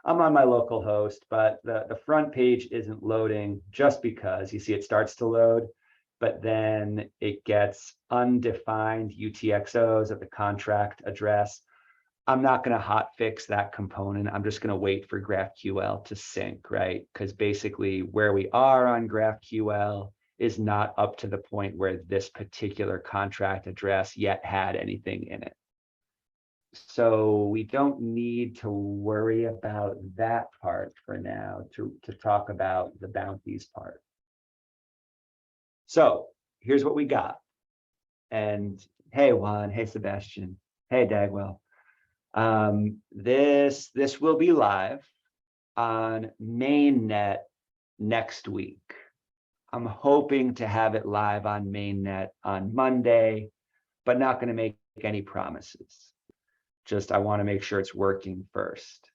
I'm on my local host, but the front page isn't loading just because you see it starts to load, but then it gets undefined UTXOs at the contract address. I'm not going to hot fix that component. I'm just going to wait for GraphQL to sync, right? Because basically where we are on GraphQL is not up to the point where this particular contract address yet had anything in it. So we don't need to worry about that part for now to talk about the bounties part. So here's what we got. And hey, Juan, hey, Sebastian, hey, Dagwell. This will be live on mainnet next week. I'm hoping to have it live on mainnet on Monday, but not going to make any promises. Just I want to make sure it's working first.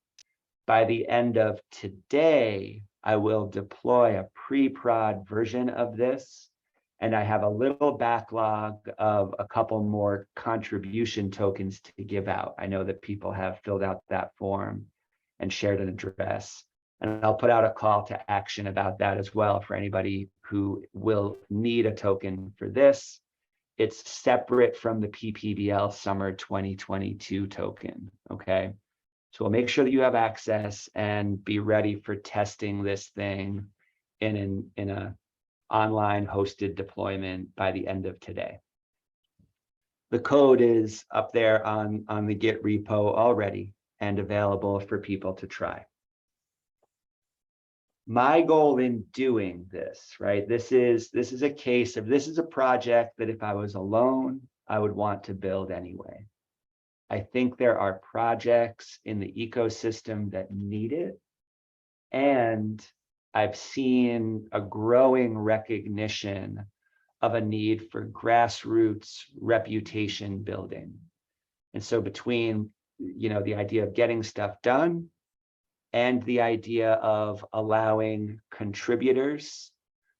By the end of today, I will deploy a pre-prod version of this. And I have a little backlog of a couple more contribution tokens to give out. I know that people have filled out that form and shared an address. And I'll put out a call to action about that as well for anybody who will need a token for this. It's separate from the PPBL Summer 2022 token, okay? So we'll make sure that you have access and be ready for testing this thing in a online hosted deployment by the end of today. The code is up there on the Git repo already and available for people to try. My goal in doing this, right? This is a case of, this is a project that if I was alone, I would want to build anyway. I think there are projects in the ecosystem that need it. And I've seen a growing recognition of a need for grassroots reputation building. And so between, the idea of getting stuff done and the idea of allowing contributors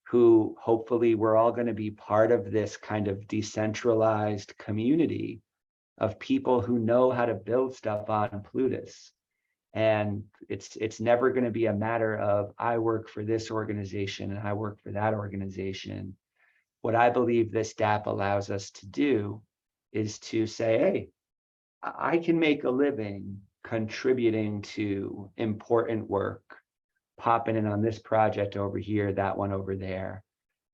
who hopefully we're all going to be part of this kind of decentralized community of people who know how to build stuff on Plutus. And it's never going to be a matter of I work for this organization and I work for that organization. What I believe this DApp allows us to do is to say, hey, I can make a living contributing to important work, popping in on this project over here, that one over there.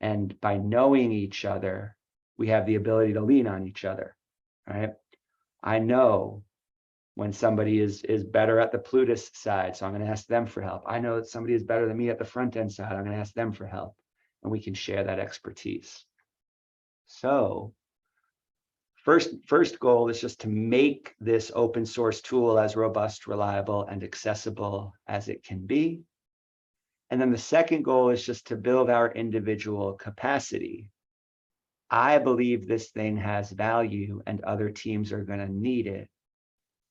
And by knowing each other, we have the ability to lean on each other, right? I know when somebody is better at the Plutus side, so I'm going to ask them for help. I know that somebody is better than me at the front end side. I'm going to ask them for help, and we can share that expertise. So first goal is just to make this open source tool as robust, reliable, and accessible as it can be. And then the second goal is just to build our individual capacity. I believe this thing has value and other teams are going to need it.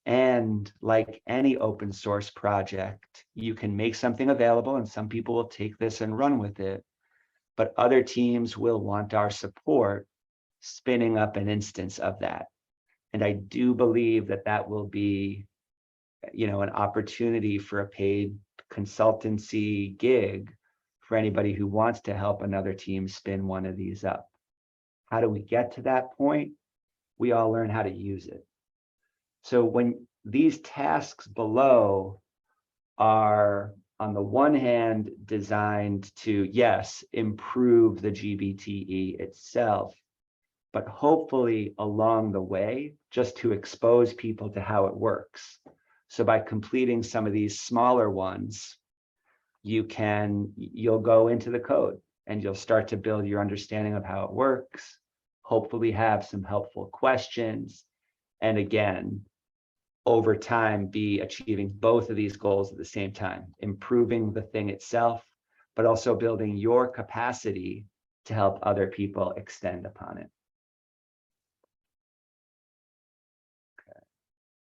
And like any open source project, you can make something available and some people will take this and run with it, but other teams will want our support spinning up an instance of that. And I do believe that that will be, an opportunity for a paid consultancy gig for anybody who wants to help another team spin one of these up. How do we get to that point? We all learn how to use it. So when these tasks below are, on the one hand, designed to, yes, improve the GBTE itself, but hopefully along the way, just to expose people to how it works. So by completing some of these smaller ones, you'll go into the code and you'll start to build your understanding of how it works, hopefully have some helpful questions, and again, over time, be achieving both of these goals at the same time, improving the thing itself, but also building your capacity to help other people extend upon it. Okay.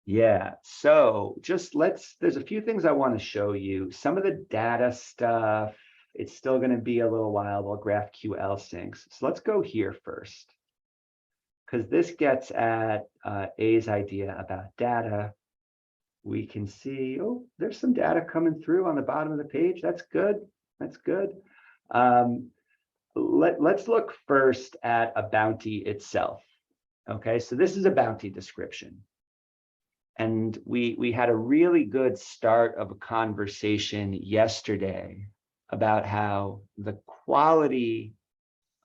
Yeah, so there's a few things I want to show you. Some of the data stuff, it's still going to be a little while while GraphQL syncs. So let's go here first, because this gets at A's idea about data. we can see, oh, there's some data coming through on the bottom of the page. That's good. That's good. Let's look first at a bounty itself. Okay, so this is a bounty description. And we had a really good start of a conversation yesterday about how the quality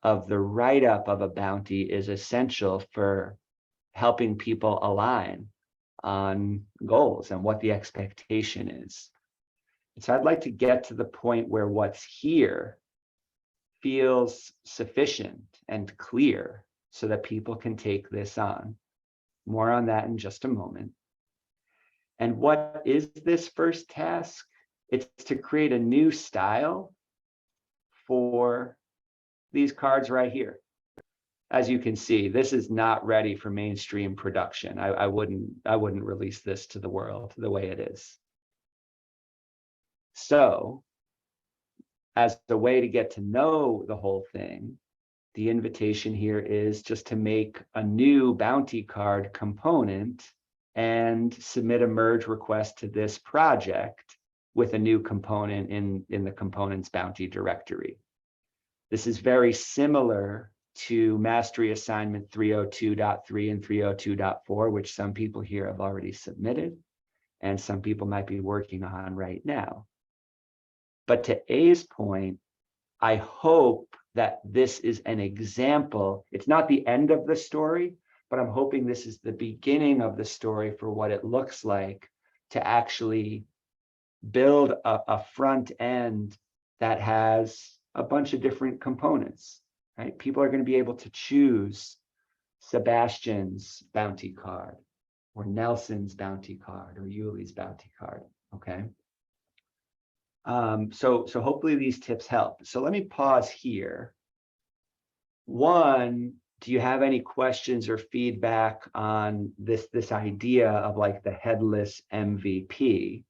of the write-up of a bounty is essential for helping people align on goals and what the expectation is. And so I'd like to get to the point where what's here feels sufficient and clear so that people can take this on. More on that in just a moment. And what is this first task? It's to create a new style for these cards right here. As you can see, this is not ready for mainstream production. I wouldn't release this to the world the way it is. So, as a way to get to know the whole thing, the invitation here is just to make a new bounty card component and submit a merge request to this project with a new component in the components bounty directory. This is very similar to Mastery Assignment 302.3 and 302.4, which some people here have already submitted, and some people might be working on right now. But to A's point, I hope that this is an example. It's not the end of the story, but I'm hoping this is the beginning of the story for what it looks like to actually build a front end that has a bunch of different components, right? People are going to be able to choose Sebastian's bounty card or Nelson's bounty card or Yuli's bounty card, okay? So hopefully these tips help. So let me pause here. One, do you have any questions or feedback on this idea of like the headless MVP?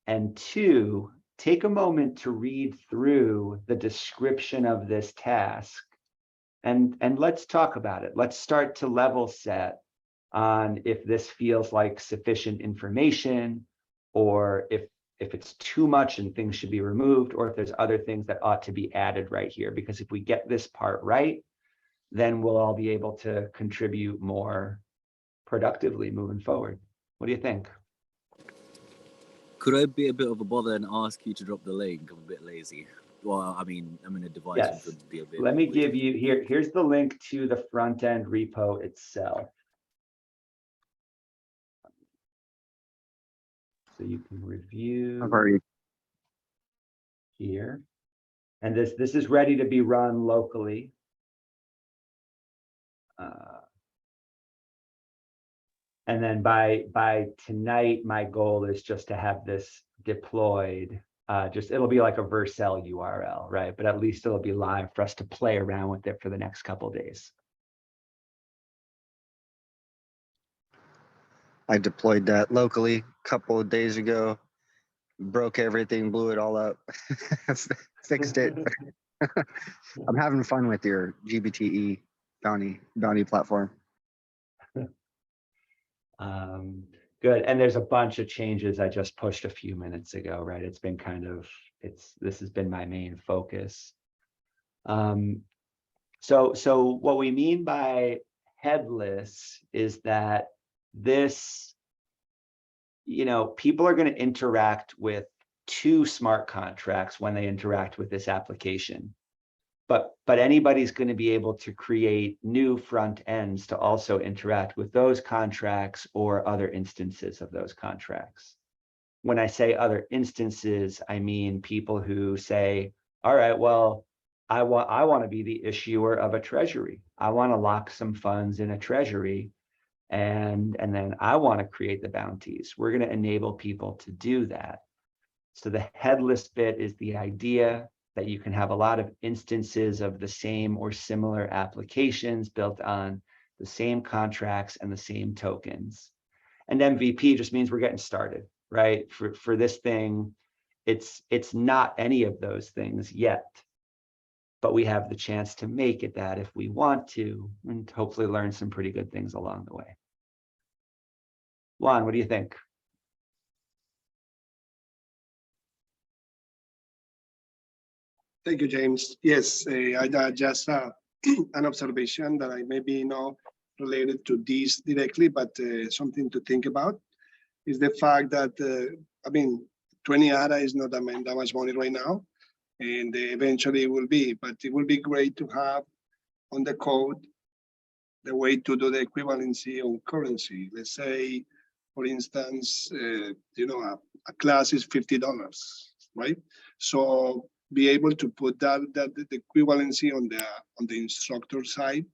And two, take a moment to read through the description of this task and let's talk about it. Let's start to level set on if this feels like sufficient information, or if it's too much and things should be removed, or if there's other things that ought to be added right here. Because if we get this part right, then we'll all be able to contribute more productively moving forward. What do you think? Could I be a bit of a bother and ask you to drop the link? I'm a bit lazy. Well, I mean, I'm in a device Yes. which would be a bit Let me weird. give you here's the link to the front end repo itself. So you can review here. And this is ready to be run locally. And then by tonight, my goal is just to have this deployed. It'll be like a Vercel URL, right? But at least it'll be live for us to play around with it for the next couple of days. I deployed that locally a couple of days ago, broke everything, blew it all up, fixed it. I'm having fun with your GBTE bounty platform. Good. And there's a bunch of changes I just pushed a few minutes ago, right? It's been this has been my main focus. So what we mean by headless is that this, people are going to interact with two smart contracts when they interact with this application. But anybody's going to be able to create new front ends to also interact with those contracts or other instances of those contracts. When I say other instances, I mean people who say, all right, well, I want to be the issuer of a treasury. I want to lock some funds in a treasury, and then I want to create the bounties. We're going to enable people to do that. So the headless bit is the idea that you can have a lot of instances of the same or similar applications built on the same contracts and the same tokens. And MVP just means we're getting started, right? For this thing, it's not any of those things yet, but we have the chance to make it that if we want to, and hopefully learn some pretty good things along the way. Juan, what do you think? Thank you, James. Yes, I just an observation that I maybe not related to this directly, but something to think about is the fact that I mean, 20 ADA is not that much money right now, and eventually it will be. But it will be great to have on the code the way to do the equivalency on currency. Let's say, for instance, a class is $50, right? So be able to put that the equivalency on the instructor side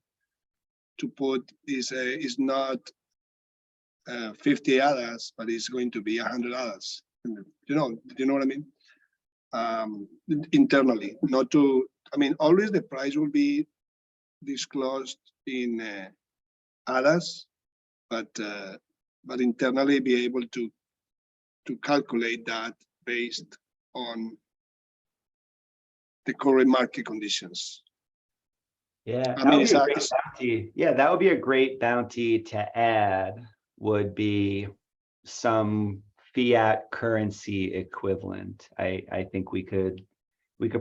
to put is not 50 others, but it's going to be 100 others. You know what I mean? Internally, not to. I mean, always the price will be disclosed in others, but internally be able to calculate that based on the current market conditions. Yeah, I that mean, would it's be a great bounty. Yeah, that would be a great bounty to add, would be some fiat currency equivalent. I think we could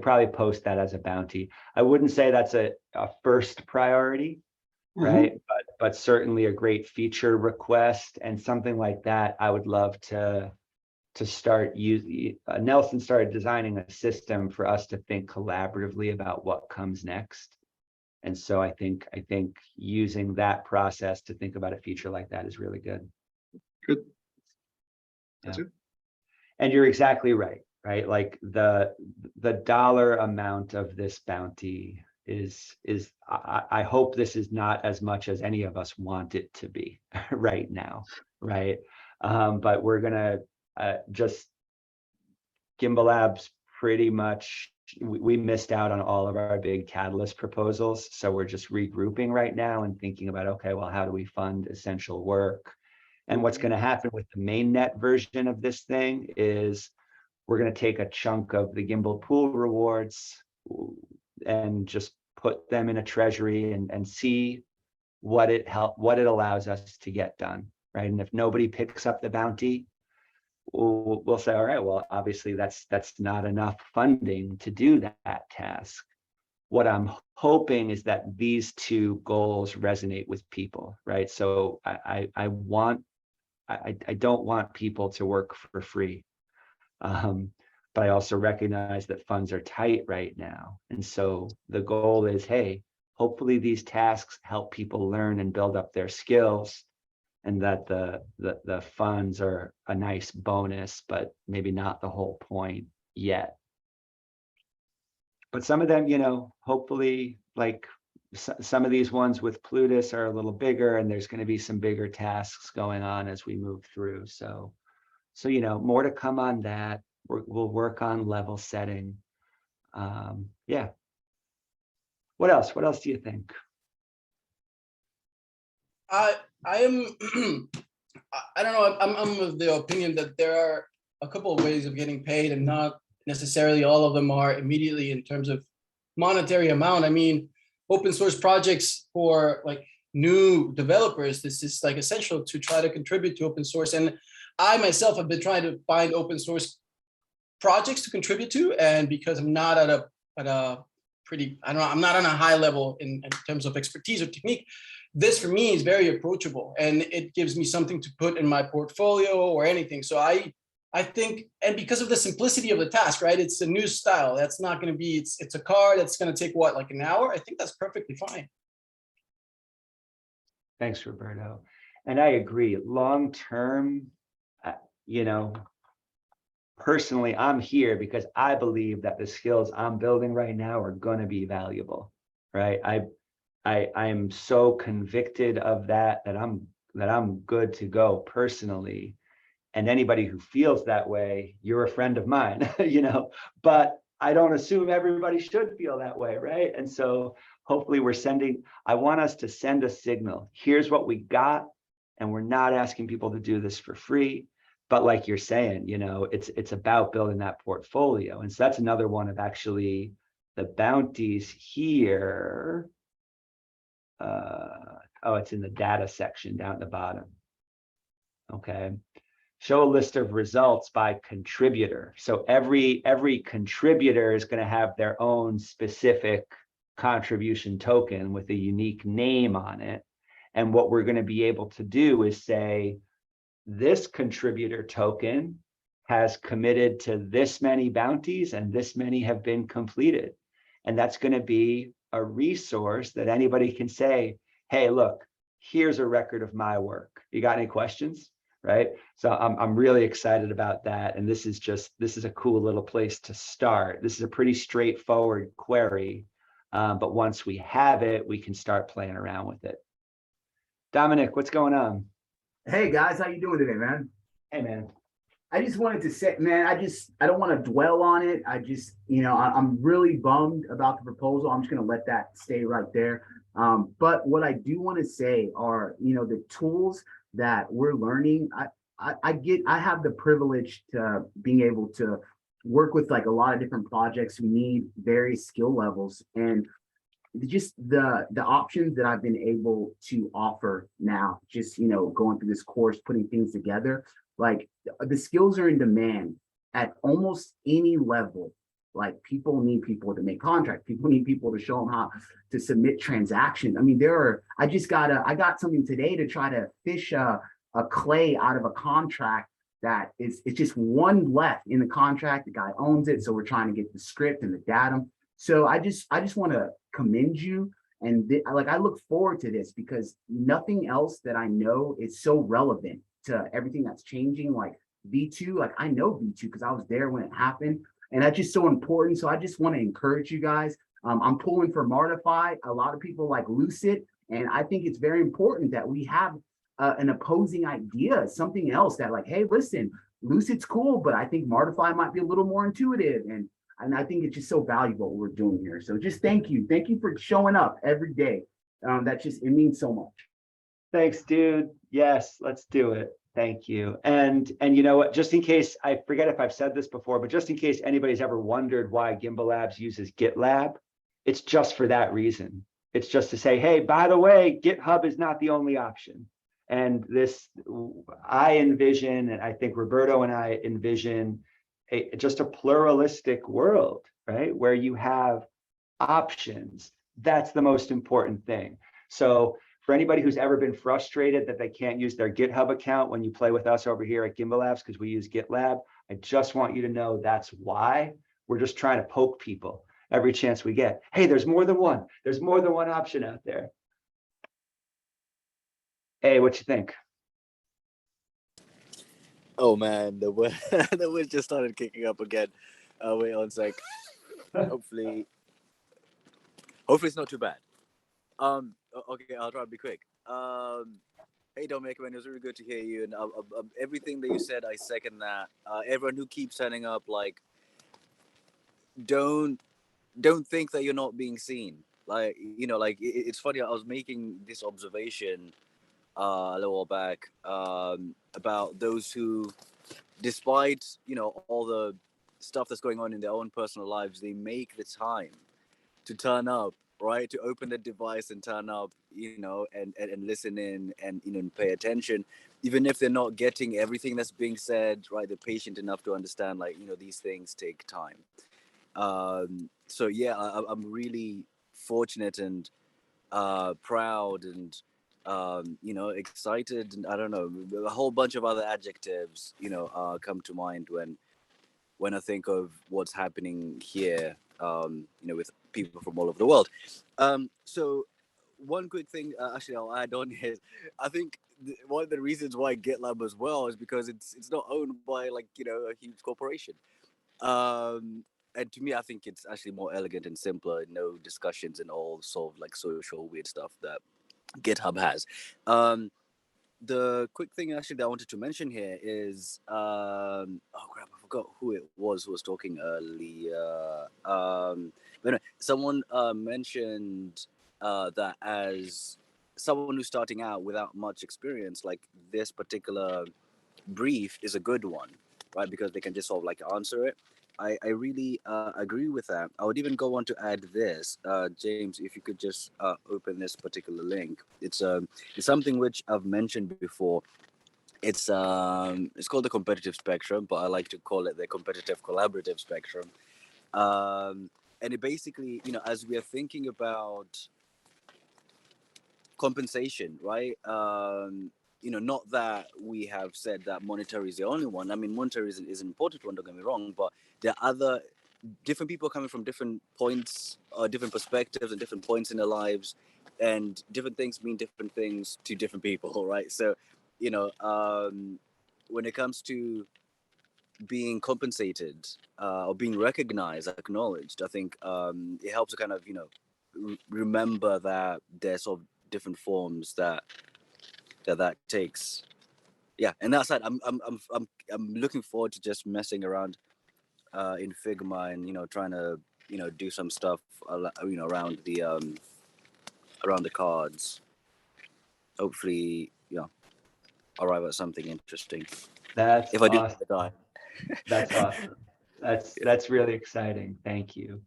probably post that as a bounty. I wouldn't say that's a first priority, right? But certainly a great feature request and something like that. I would love to start using. Nelson started designing a system for us to think collaboratively about what comes next. And so I think using that process to think about a feature like that is really good. Good. Yeah. That's it. And you're exactly right, right? Like the dollar amount of this bounty is I hope this is not as much as any of us want it to be right now, right? But we're gonna just Gimbal Labs pretty much, we missed out on all of our big catalyst proposals. So we're just regrouping right now and thinking about, okay, well, how do we fund essential work? And what's going to happen with the mainnet version of this thing is we're going to take a chunk of the Gimbal pool rewards and just put them in a treasury and see what it allows us to get done, right? And if nobody picks up the bounty, we'll say, all right, well, obviously that's not enough funding to do that task. What I'm hoping is that these two goals resonate with people, right? So I don't want people to work for free. But I also recognize that funds are tight right now. And so the goal is, hey, hopefully these tasks help people learn and build up their skills, and that the funds are a nice bonus, but maybe not the whole point yet. But some of them, hopefully, like some of these ones with Plutus are a little bigger, and there's going to be some bigger tasks going on as we move through. So more to come on that. We'll work on level setting. Yeah. What else? What else do you think? I am I don't know. I'm of the opinion that there are a couple of ways of getting paid, and not necessarily all of them are immediately in terms of monetary amount. I mean, open source projects for like new developers, this is like essential to try to contribute to open source. And I myself have been trying to find open source projects to contribute to, and because I'm not at a pretty, I don't know, I'm not on a high level in terms of expertise or technique, this for me is very approachable, and it gives me something to put in my portfolio or anything. So I think, and because of the simplicity of the task, right? It's a new style. That's not going to be, it's a car that's going to take what, like an hour? I think that's perfectly fine. Thanks, Roberto. And I agree. Long term, personally, I'm here because I believe that the skills I'm building right now are going to be valuable, right? I'm so convicted of that I'm good to go personally. And anybody who feels that way, you're a friend of mine, but I don't assume everybody should feel that way, right? And so hopefully I want us to send a signal. Here's what we got, and we're not asking people to do this for free. But like you're saying, it's about building that portfolio. And so that's another one of actually the bounties here. It's in the data section down at the bottom. Okay. show a list of results by contributor. So every contributor is going to have their own specific contribution token with a unique name on it. And what we're going to be able to do is say, this contributor token has committed to this many bounties and this many have been completed. And that's going to be a resource that anybody can say, hey, look, here's a record of my work. You got any questions? Right? So I'm really excited about that. And this is a cool little place to start. This is a pretty straightforward query. But once we have it, we can start playing around with it. Dominic, what's going on? Hey guys, how you doing today, man? Hey, man. I just wanted to say, man, I don't want to dwell on it. I'm really bummed about the proposal. I'm just going to let that stay right there. But what I do want to say are, the tools that we're learning. I have the privilege to being able to work with like a lot of different projects who need various skill levels, and just the options that I've been able to offer now, just going through this course, putting things together, like the skills are in demand at almost any level. Like people need people to make contracts, people need people to show them how to submit transactions. I mean, I got something today to try to fish a clay out of a contract that it's just one left in the contract. The guy owns it, so we're trying to get the script and the datum. So I just want to commend you, and I look forward to this because nothing else that I know is so relevant to everything that's changing. Like V2, like I know V2 because I was there when it happened, and that's just so important. So I just want to encourage you guys. I'm pulling for Martify. A lot of people like Lucid, and I think it's very important that we have an opposing idea, something else that like, hey, listen, Lucid's cool, but I think Martify might be a little more intuitive, and I think it's just so valuable what we're doing here. So just thank you for showing up every day. It means so much. Thanks, dude. Yes, let's do it. Thank you. And you know what, just in case, I forget if I've said this before, but just in case anybody's ever wondered why Gimbal Labs uses GitLab, it's just for that reason. It's just to say, hey, by the way, GitHub is not the only option. And I envision, and I think Roberto and I envision just a pluralistic world, right? Where you have options. That's the most important thing. So for anybody who's ever been frustrated that they can't use their GitHub account when you play with us over here at Gimbal Labs because we use GitLab, I just want you to know that's why. We're just trying to poke people every chance we get. Hey, there's more than one. There's more than one option out there. Hey, what you think? Oh man, the wind the wind just started kicking up again. Wait one sec. Hopefully it's not too bad. Okay, I'll try to be quick. Hey Dominic, man, it was really good to hear you, and everything that you said, I second that. Everyone who keeps turning up, like, don't think that you're not being seen. Like, it's funny. I was making this observation a little while back about those who, despite all the stuff that's going on in their own personal lives, they make the time to turn up, right? To open the device and turn up, and listen in and pay attention, even if they're not getting everything that's being said, right? They're patient enough to understand, like, these things take time. So yeah, I'm really fortunate and proud and excited, and I don't know, a whole bunch of other adjectives come to mind when I think of what's happening here, with people from all over the world. So one quick thing, actually, I'll add on is, I think one of the reasons why GitLab as well is because it's not owned by a huge corporation. And to me, I think it's actually more elegant and simpler. No discussions and all sort of like social weird stuff that GitHub has. The quick thing actually that I wanted to mention here is, oh crap, I forgot who it was who was talking earlier. But anyway, someone mentioned that as someone who's starting out without much experience, like, this particular brief is a good one, right? Because they can just sort of like answer it. I really agree with that. I would even go on to add this, James, if you could just open this particular link. It's something which I've mentioned before, It's called the competitive spectrum, but I like to call it the competitive collaborative spectrum. And it basically, as we are thinking about compensation, right? Not that we have said that monetary is the only one. I mean, monetary is an important one, don't get me wrong, but there are other different people coming from different points or different perspectives and different points in their lives, and different things mean different things to different people, right? So, when it comes to being compensated or being recognized, acknowledged, I think it helps to kind of remember that there's sort of different forms that takes. Yeah, and that said, I'm looking forward to just messing around in Figma and trying to do some stuff around the cards. Hopefully, arrive at something interesting. That's If I do awesome. the time. That's awesome. That's really exciting. Thank you.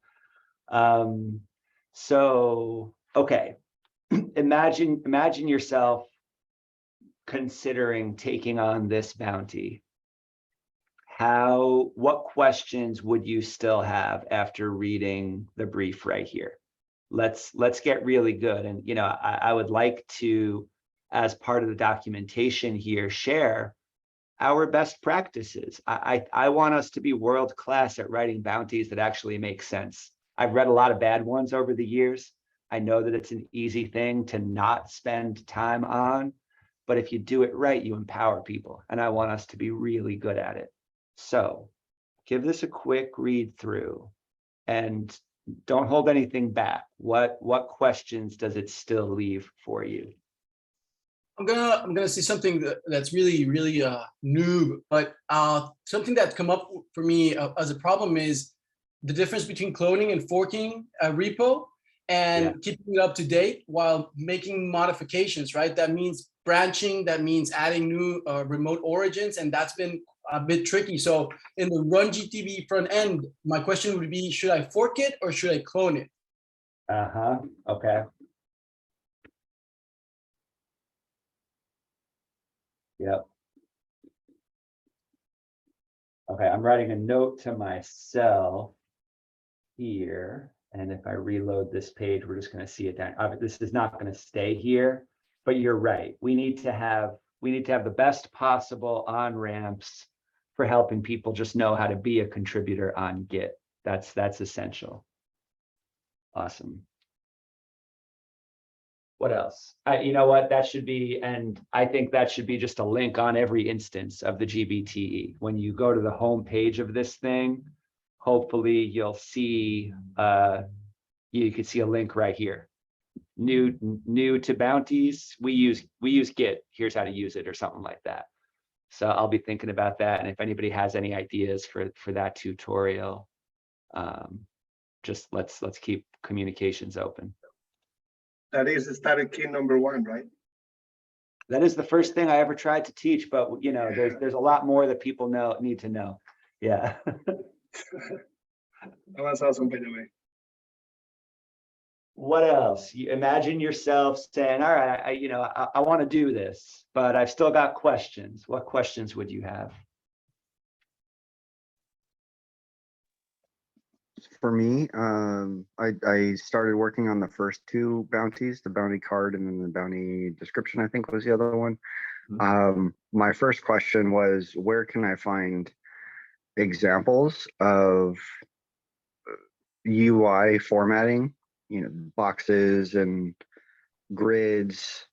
So, okay. Imagine yourself considering taking on this bounty. What questions would you still have after reading the brief right here? Let's get really good. And, I would like to, as part of the documentation here, share our best practices. I want us to be world-class at writing bounties that actually make sense. I've read a lot of bad ones over the years. I know that it's an easy thing to not spend time on, but if you do it right, you empower people. And I want us to be really good at it. So give this a quick read through and don't hold anything back. What questions does it still leave for you? I'm gonna say something that's really new, but something that's come up for me as a problem is the difference between cloning and forking a repo and keeping it up to date while making modifications. Right, that means branching, that means adding new remote origins, and that's been a bit tricky. So in the Run GTB front end, my question would be: should I fork it or should I clone it? Okay. Yep. Okay, I'm writing a note to myself here. And if I reload this page, we're just going to see it down. This is not going to stay here, but you're right. We need to have the best possible on-ramps for helping people just know how to be a contributor on Git. That's essential. Awesome. What else? You know what? That should be, and I think that should be just a link on every instance of the GBTE. When you go to the home page of this thing, hopefully you'll see, you can see a link right here. New to bounties, we use Git. Here's how to use it, or something like that. So I'll be thinking about that. And if anybody has any ideas for that tutorial, just let's keep communications open. That is the starter kit number 1, right? That is the first thing I ever tried to teach, but there's a lot more that people need to know. Yeah. That was awesome, by the way. What else? You imagine yourself saying, all right, I want to do this, but I've still got questions. What questions would you have? For me, I started working on the first 2 bounties, the bounty card and then the bounty description, I think was the other one. My first question was, where can I find examples of UI formatting, boxes and grids,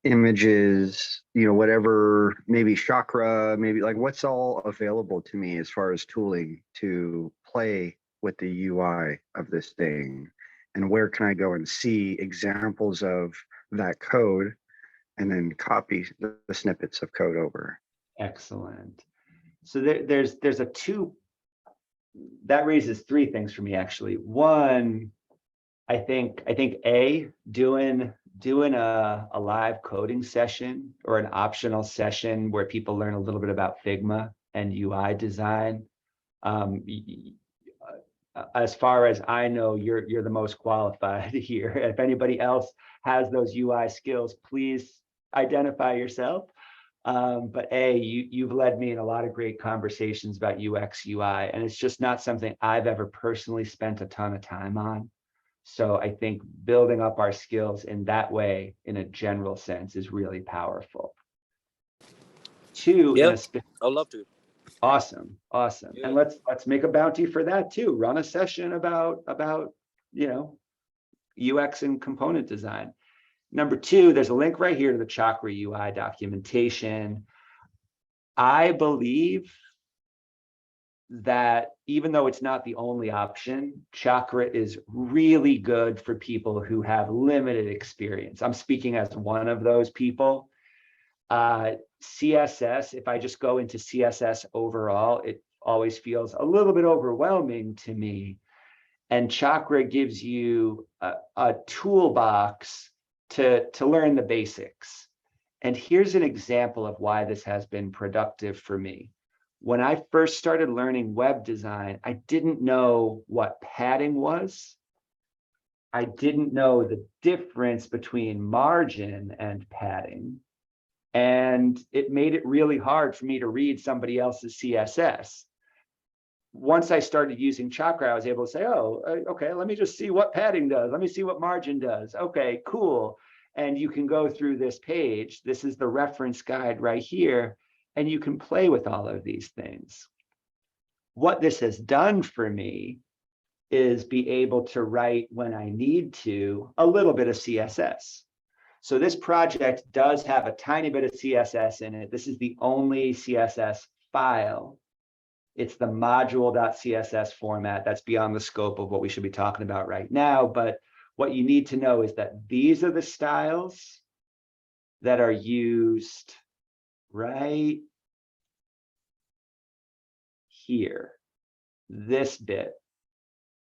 images, whatever, maybe chakra, maybe like what's all available to me as far as tooling to play with the UI of this thing, and where can I go and see examples of that code and then copy the snippets of code over. Excellent. So there's that raises 3 things for me, actually. One, I think doing a live coding session or an optional session where people learn a little bit about Figma and UI design. As far as I know, you're the most qualified here. If anybody else has those UI skills, please identify yourself. But you've led me in a lot of great conversations about UX, UI, and it's just not something I've ever personally spent a ton of time on. So I think building up our skills in that way, in a general sense, is really powerful. Two, in Yep, a I'd love to. awesome. Yeah. And let's make a bounty for that too. Run a session about UX and component design. Number two, there's a link right here to the Chakra UI documentation. I believe that even though it's not the only option, Chakra is really good for people who have limited experience. I'm speaking as one of those people. CSS, if I just go into CSS overall, it always feels a little bit overwhelming to me. And Chakra gives you a toolbox to learn the basics. And here's an example of why this has been productive for me. When I first started learning web design, I didn't know what padding was. I didn't know the difference between margin and padding. And it made it really hard for me to read somebody else's CSS. Once I started using Chakra, I was able to say, oh, okay, let me just see what padding does. Let me see what margin does. Okay, cool. And you can go through this page. This is the reference guide right here. And you can play with all of these things. What this has done for me is be able to write when I need to a little bit of CSS. So this project does have a tiny bit of CSS in it. This is the only CSS file. It's the module.css format. That's beyond the scope of what we should be talking about right now. But what you need to know is that these are the styles that are used right here, this bit.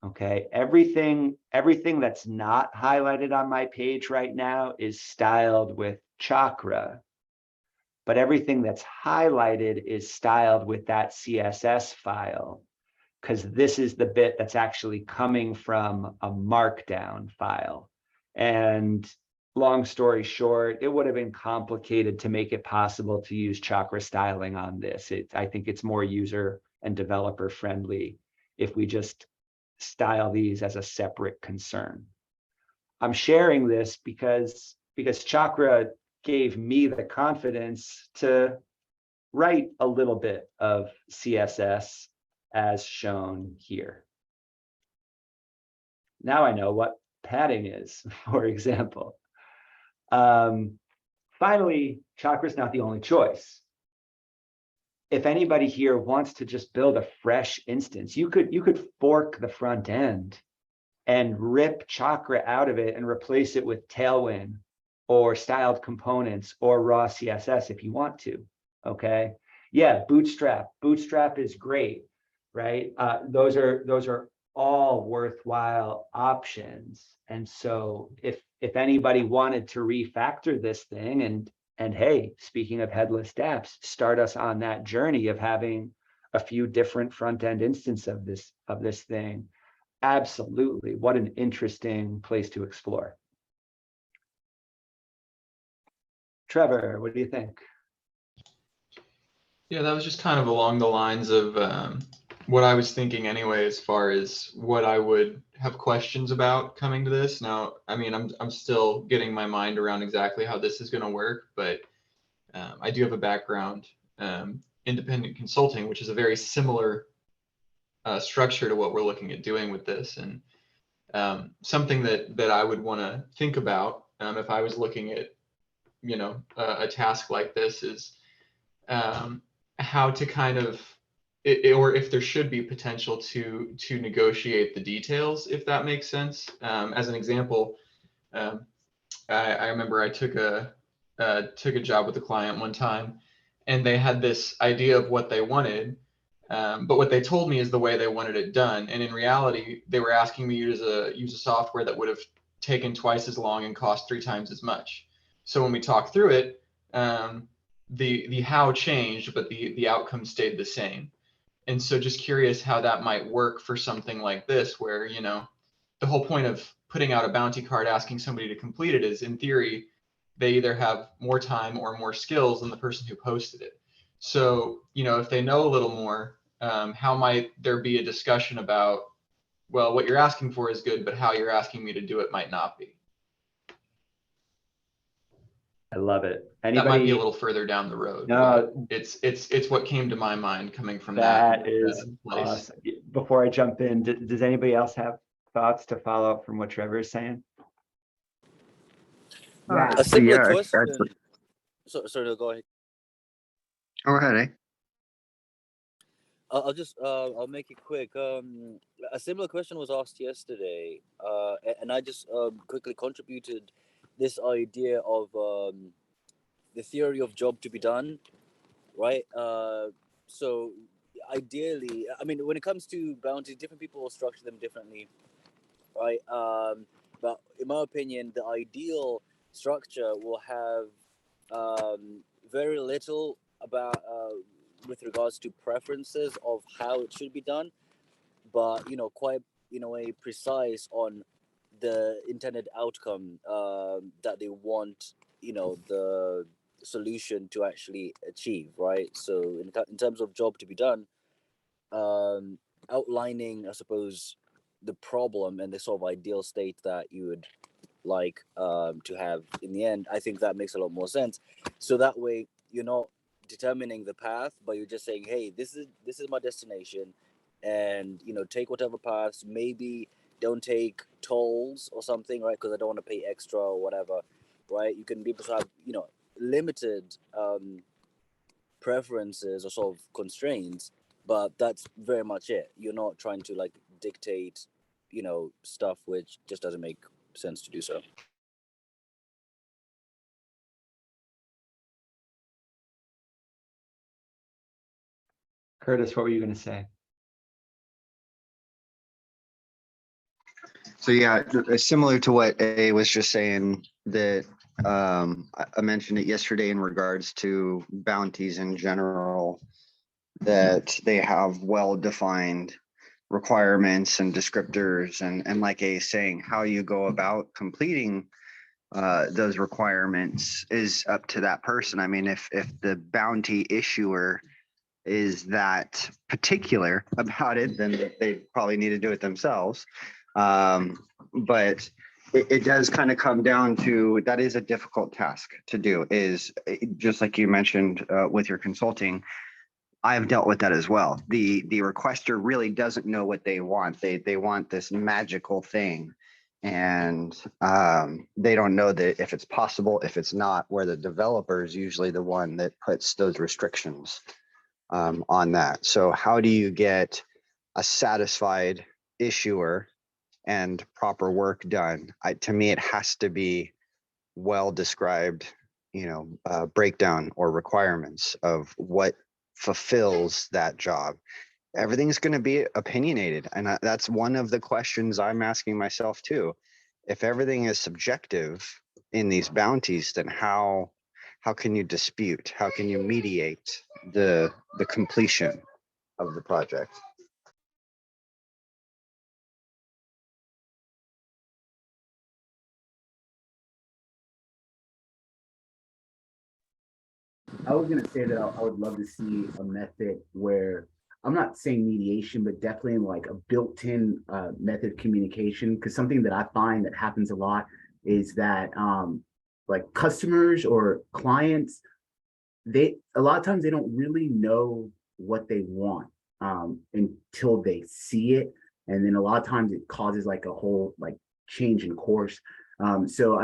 Okay, everything that's not highlighted on my page right now is styled with Chakra, but everything that's highlighted is styled with that CSS file, because this is the bit that's actually coming from a markdown file. And long story short, it would have been complicated to make it possible to use Chakra styling on this. I think it's more user and developer friendly if we just style these as a separate concern. I'm sharing this because Chakra gave me the confidence to write a little bit of CSS as shown here. Now I know what padding is, for example. Finally, Chakra is not the only choice. If anybody here wants to just build a fresh instance, you could fork the front end and rip Chakra out of it and replace it with Tailwind or styled components or raw CSS if you want to. Okay. Yeah, Bootstrap is great, right? Those are all worthwhile options. And so if anybody wanted to refactor this thing and hey, speaking of headless dApps, start us on that journey of having a few different front-end instances of this thing. Absolutely. What an interesting place to explore. Trevor, what do you think? Yeah, that was just kind of along the lines of what I was thinking anyway, as far as what I would have questions about coming to this. Now, I mean, I'm still getting my mind around exactly how this is going to work, but I do have a background independent consulting, which is a very similar structure to what we're looking at doing with this. And something that I would want to think about if I was looking at, a task like this is how to kind of, or if there should be potential to negotiate the details, if that makes sense. As an example, I remember I took a job with a client one time, and they had this idea of what they wanted, but what they told me is the way they wanted it done. And in reality, they were asking me to use a software that would have taken twice as long and cost 3 times as much. So when we talked through it, the how changed, but the outcome stayed the same. And so just curious how that might work for something like this, where, the whole point of putting out a bounty card, asking somebody to complete it is, in theory, they either have more time or more skills than the person who posted it. So, if they know a little more, how might there be a discussion about, well, what you're asking for is good, but how you're asking me to do it might not be. I love it. That might be a Anybody? little further down the road. No, But it's what came to my mind coming from that that is place. awesome. Before I jump in, does anybody else have thoughts to follow up from what Trevor is saying? Yeah. A similar Yeah, question. actually. Sorry, no, go ahead. Go ahead, eh? I'll make it quick. A similar question was asked yesterday, and I just quickly contributed this idea of the theory of job to be done, right? So ideally, I mean, when it comes to bounties, different people will structure them differently, right? But in my opinion, the ideal structure will have very little about with regards to preferences of how it should be done, but quite in a way precise on the intended outcome that they want the solution to actually achieve, right? So in terms of job to be done, outlining, I suppose, the problem and the sort of ideal state that you would like to have in the end, I think that makes a lot more sense. So that way you're not determining the path, but you're just saying, hey, this is my destination, and take whatever paths. Maybe don't take tolls or something, right? Because I don't want to pay extra or whatever, right? You can be able to have limited preferences or sort of constraints, but that's very much it. You're not trying to like dictate stuff which just doesn't make sense to do so. Curtis, what were you going to say? So yeah, similar to what A was just saying, that I mentioned it yesterday in regards to bounties in general, that they have well-defined requirements and descriptors, and like A is saying, how you go about completing those requirements is up to that person. I mean, if the bounty issuer is that particular about it, then they probably need to do it themselves. But it does kind of come down to, that is a difficult task to do, is just like you mentioned with your consulting. I've dealt with that as well. The requester really doesn't know what they want. They want this magical thing, and they don't know that if it's possible, if it's not, where the developer is usually the one that puts those restrictions on that. So how do you get a satisfied issuer and proper work done? To me, it has to be well described, breakdown or requirements of what fulfills that job. Everything's going to be opinionated, and that's one of the questions I'm asking myself too. If everything is subjective in these bounties, then how can you dispute? How can you mediate the completion of the project? I was gonna say that I would love to see a method where, I'm not saying mediation, but definitely like a built-in method of communication. Because something that I find that happens a lot is that like customers or clients, they a lot of times they don't really know what they want until they see it, and then a lot of times it causes like a whole like change in course. So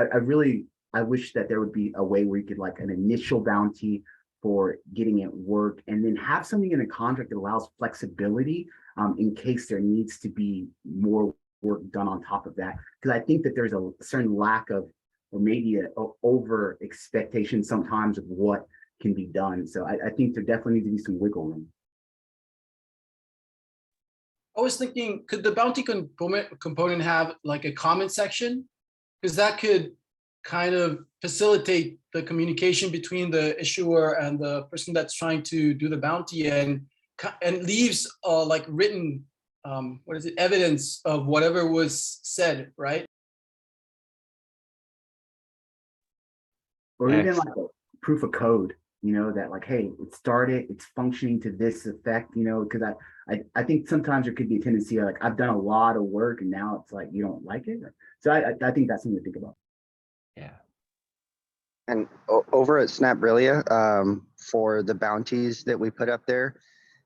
I wish that there would be a way where you could like an initial bounty for getting it work, and then have something in a contract that allows flexibility in case there needs to be more work done on top of that. Because I think that there's a certain lack of, or maybe a over expectation sometimes of what can be done. So I think there definitely needs to be some wiggle room. I was thinking, could the bounty component have like a comment section? Because that could kind of facilitate the communication between the issuer and the person that's trying to do the bounty, and leaves like written evidence of whatever was said, right? or even Excellent. like a proof of code, you know, that like, hey, it started, it's functioning to this effect, you know, because I think sometimes there could be a tendency of like, I've done a lot of work and now it's like, you don't like it. So I think that's something to think about. Yeah. And over at Snaprillia, for the bounties that we put up there,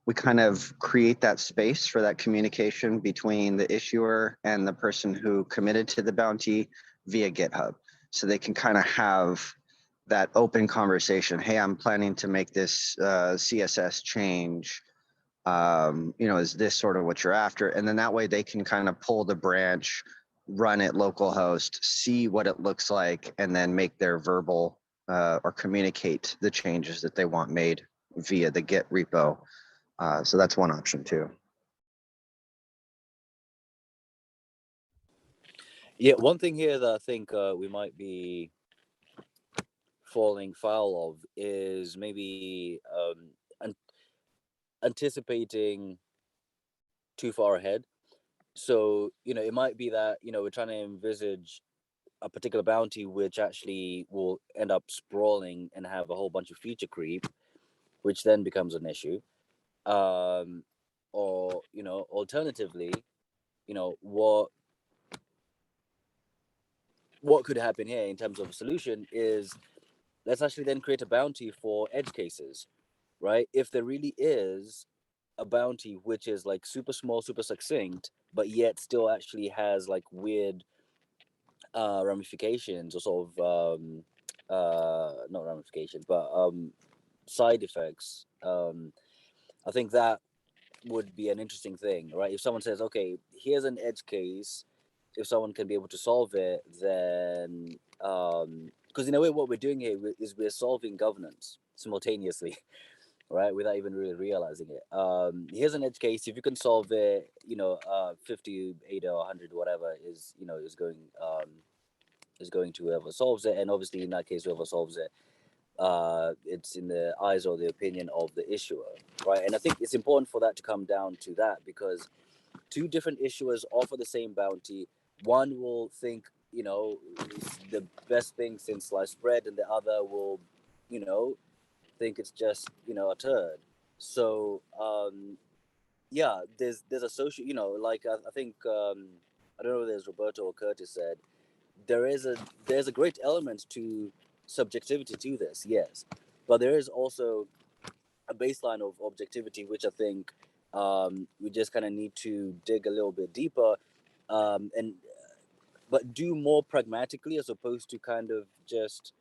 we kind of create that space for that communication between the issuer and the person who committed to the bounty via GitHub. So they can kind of have that open conversation. Hey, I'm planning to make this CSS change. You know, is this sort of what you're after? And then that way they can kind of pull the branch, run it localhost, see what it looks like, and then make their verbal or communicate the changes that they want made via the Git repo. So that's one option too. Yeah, one thing here that I think we might be falling foul of is maybe anticipating too far ahead. So, you know, it might be that, you know, we're trying to envisage a particular bounty which actually will end up sprawling and have a whole bunch of feature creep, which then becomes an issue. Or, you know, alternatively, you know, what could happen here in terms of a solution is let's actually then create a bounty for edge cases, right? If there really is a bounty which is like super small, super succinct, but yet still actually has like weird ramifications or sort of not ramifications, but side effects. I think that would be an interesting thing, right? If someone says, okay, here's an edge case, if someone can be able to solve it, then because in a way what we're doing here is we're solving governance simultaneously, right, without even really realizing it. Here's an edge case. If you can solve it, you know, 50 ADA or 100 whatever is, you know, is going to whoever solves it, and obviously in that case whoever solves it, it's in the eyes or the opinion of the issuer, right? And I think it's important for that to come down to that, because two different issuers offer the same bounty. One will think, you know, it's the best thing since sliced bread, and the other will, you know, think it's just, you know, a turd. So yeah, there's a social, you know, like I think I don't know whether it's Roberto or Curtis said there's a great element to subjectivity to this, yes, but there is also a baseline of objectivity which I think we just kind of need to dig a little bit deeper, and but do more pragmatically as opposed to kind of just,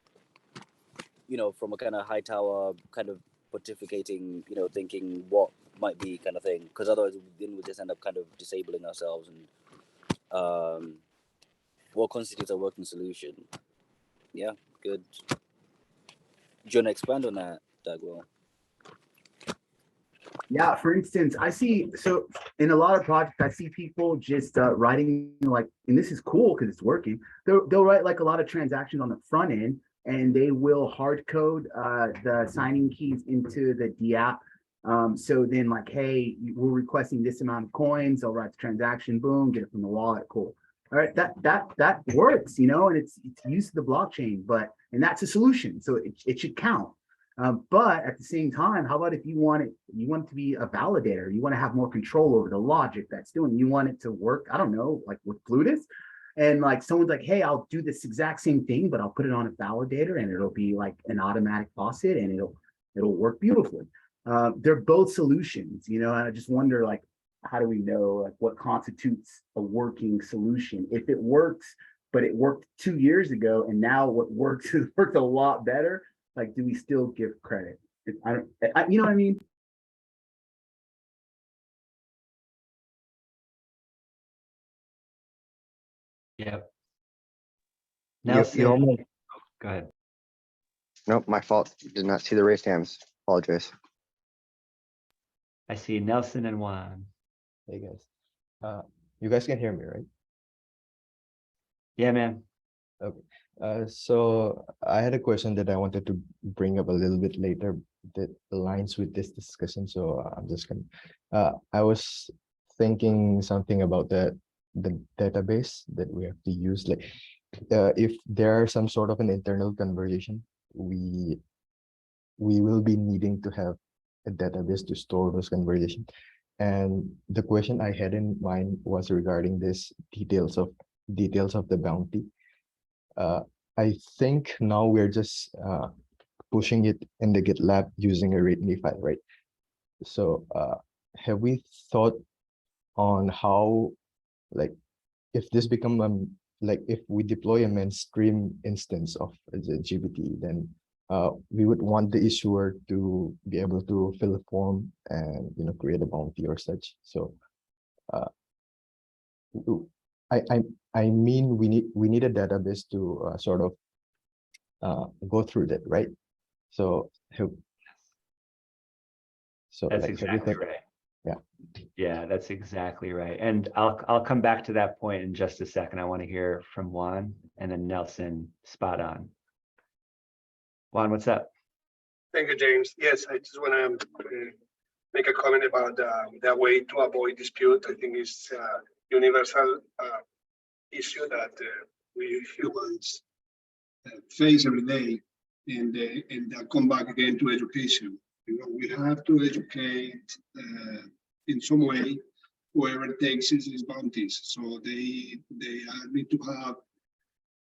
you know, from a kind of high tower kind of pontificating, you know, thinking what might be kind of thing, because otherwise then we just end up kind of disabling ourselves and what constitutes a working solution. Yeah, good. Do you want to expand on that, Dagwell? Yeah, for instance, I see, so in a lot of projects, I see people just writing like, and this is cool because it's working. They'll write like a lot of transactions on the front end, and they will hard code the signing keys into the DApp. So then like, hey, we're requesting this amount of coins. They'll write the transaction, boom, get it from the wallet, cool. All right, that works, you know, and it's used to the blockchain, and that's a solution, so it should count. But at the same time, how about if you want it to be a validator, you want to have more control over the logic that's doing, you want it to work, I don't know, like with Plutus, and like someone's like, hey, I'll do this exact same thing, but I'll put it on a validator and it'll be like an automatic faucet and it'll work beautifully. They're both solutions, you know, and I just wonder, like, how do we know like what constitutes a working solution? If it works, but it worked 2 years ago and now what works has worked a lot better, like, do we still give credit? You know what I mean? Yep. You Nelson, almost, go ahead. nope, my fault. Did not see the raised hands. Apologize. I see Nelson and Juan. Hey guys, you guys can hear me, right? Yeah, man. Okay. So I had a question that I wanted to bring up a little bit later that aligns with this discussion. So I'm just gonna. I was thinking something about the database that we have to use. Like, if there are some sort of an internal conversation we will be needing to have a database to store those conversations. And the question I had in mind was regarding this details of the bounty. I think now we're just pushing it in the GitLab using a README file, right? So have we thought on how, like, if this become like if we deploy a mainstream instance of the GBTE, then we would want the issuer to be able to fill a form and create a bounty or such. So I mean we need a database to sort of go through that, right? So That's like, exactly right. Yeah. Yeah, that's exactly right. And I'll come back to that point in just a second. I want to hear from Juan and then Nelson. Spot on. Juan, what's up? Thank you, James. Yes, I just want to make a comment about the way to avoid dispute. I think it's a universal issue that we humans face every day, and that come back again to education. We have to educate in some way whoever takes these bounties. So they need to have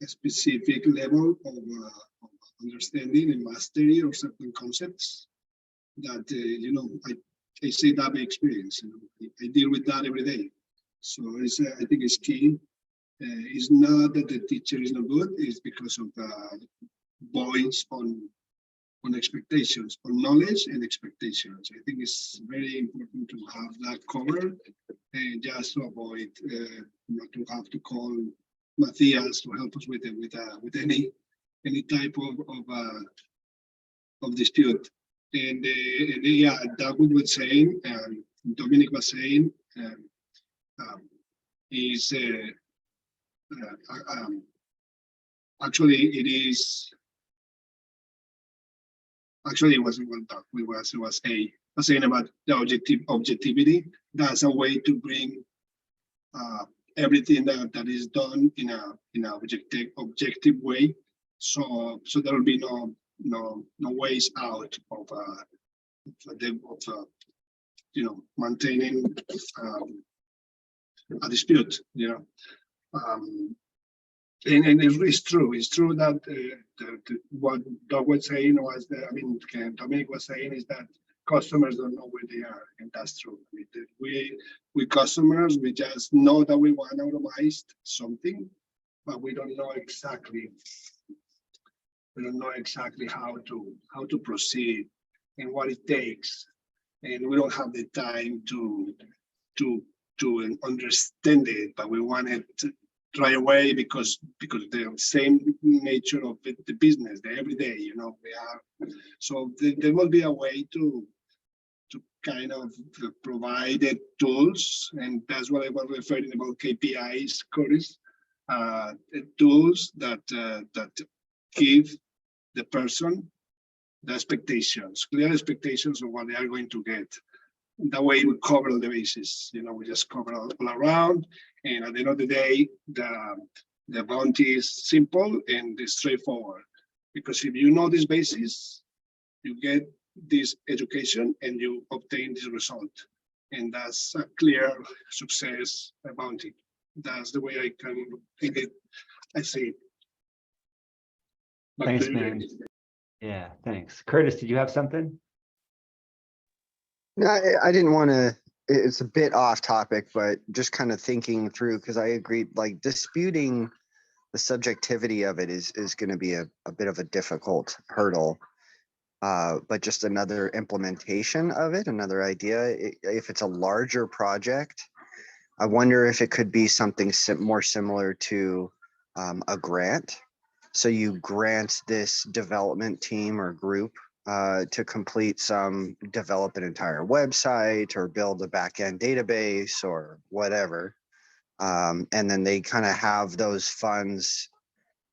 a specific level of understanding and mastery of certain concepts that I say that by experience. I deal with that every day. So I think it's key. It's not that the teacher is not good, it's because of the voice on expectations, on knowledge and expectations. I think it's very important to have that covered, and just to avoid not to have to call Matthias to help us with any type of dispute. And yeah, Doug was saying, Dominic was saying, is actually it is. Actually, it wasn't one talk. It was saying about the objectivity. That's a way to bring everything that is done in a objective way. So there will be no ways out of maintaining a dispute. And it's true. It's true that what Doug was saying was that, Dominic was saying is that customers don't know where they are, and that's true. We customers, we just know that we want automized something, but we don't know exactly. We don't know exactly how to proceed and what it takes, and we don't have the time to understand it, but we want it right away because the same nature of the business, the everyday, we are. So there will be a way to kind of provide the tools, and that's what I was referring about KPIs, Curtis, tools that give the person the expectations, clear expectations of what they are going to get. That way we cover all the bases, we just cover all around. And at the end of the day, the bounty is simple and straightforward. Because if you know this basis, you get this education and you obtain this result. And that's a clear success bounty. That's the way I can think it. I see it. Thanks, man. Yeah, thanks. Curtis, did you have something? No, I didn't want to, it's a bit off topic, but just kind of thinking through, because I agree, like disputing the subjectivity of it is going to be a bit of a difficult hurdle. But just another implementation of it, another idea, if it's a larger project, I wonder if it could be something more similar to a grant. So you grant this development team or group to develop an entire website or build a backend database or whatever. And then they kind of have those funds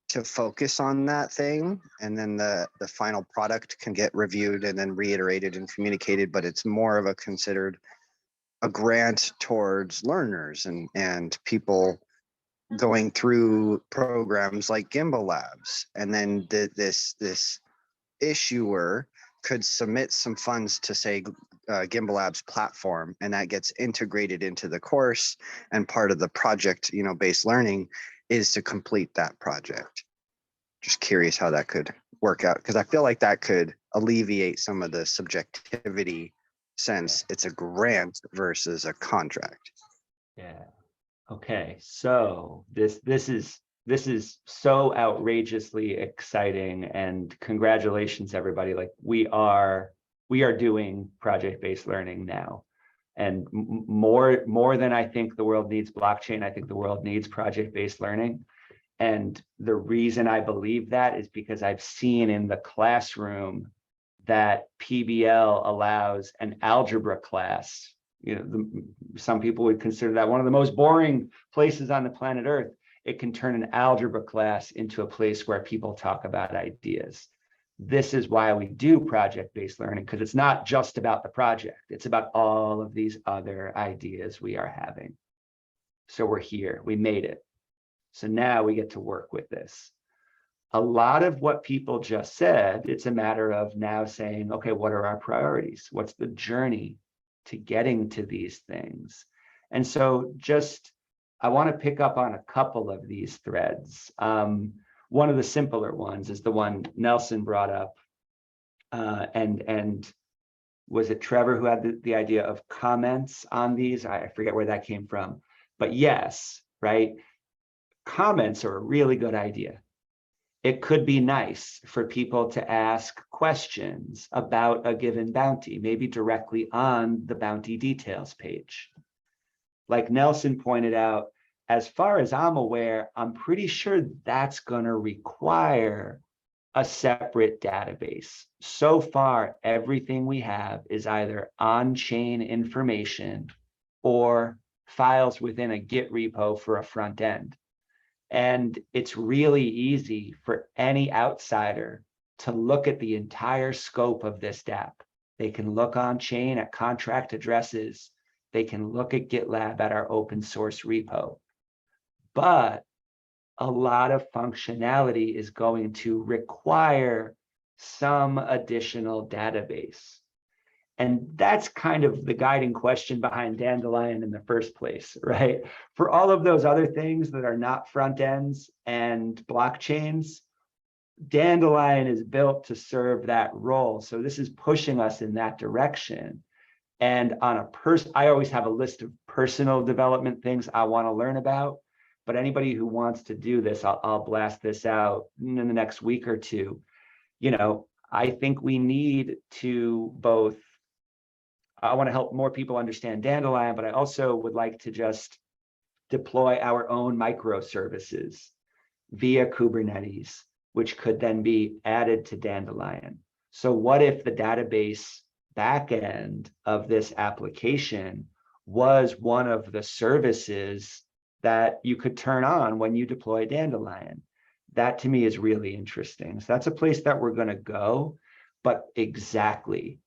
to focus on that thing. And then the final product can get reviewed and then reiterated and communicated, but it's more of considered a grant towards learners and people going through programs like Gimbal Labs. And then this issuer could submit some funds to say Gimbal Labs platform, and that gets integrated into the course, and part of the project, based learning is to complete that project. Just curious how that could work out, because I feel like that could alleviate some of the subjectivity since it's a grant versus a contract. Yeah. Okay. So this is so outrageously exciting, and congratulations, everybody. Like we are doing project-based learning now, and more than I think the world needs blockchain. I think the world needs project-based learning. And the reason I believe that is because I've seen in the classroom that PBL allows an algebra class. Some people would consider that one of the most boring places on the planet Earth. It can turn an algebra class into a place where people talk about ideas. This is why we do project-based learning, because it's not just about the project. It's about all of these other ideas we are having. So we're here, we made it. So now we get to work with this. A lot of what people just said, it's a matter of now saying, okay, what are our priorities? What's the journey to getting to these things? And so I want to pick up on a couple of these threads. One of the simpler ones is the one Nelson brought up. And was it Trevor who had the idea of comments on these? I forget where that came from. But yes, right? Comments are a really good idea. It could be nice for people to ask questions about a given bounty, maybe directly on the bounty details page. Like Nelson pointed out, as far as I'm aware, I'm pretty sure that's going to require a separate database. So far, everything we have is either on-chain information or files within a Git repo for a front end. And it's really easy for any outsider to look at the entire scope of this DApp. They can look on chain at contract addresses. They can look at GitLab at our open source repo. But a lot of functionality is going to require some additional database. And that's kind of the guiding question behind Dandelion in the first place, right? For all of those other things that are not front ends and blockchains, Dandelion is built to serve that role. So this is pushing us in that direction. And on I always have a list of personal development things I want to learn about. But anybody who wants to do this, I'll blast this out in the next week or two. I think we need to both. I want to help more people understand Dandelion, but I also would like to just deploy our own microservices via Kubernetes, which could then be added to Dandelion. So what if the database backend of this application was one of the services that you could turn on when you deploy Dandelion? That to me is really interesting. So that's a place that we're going to go, but exactly.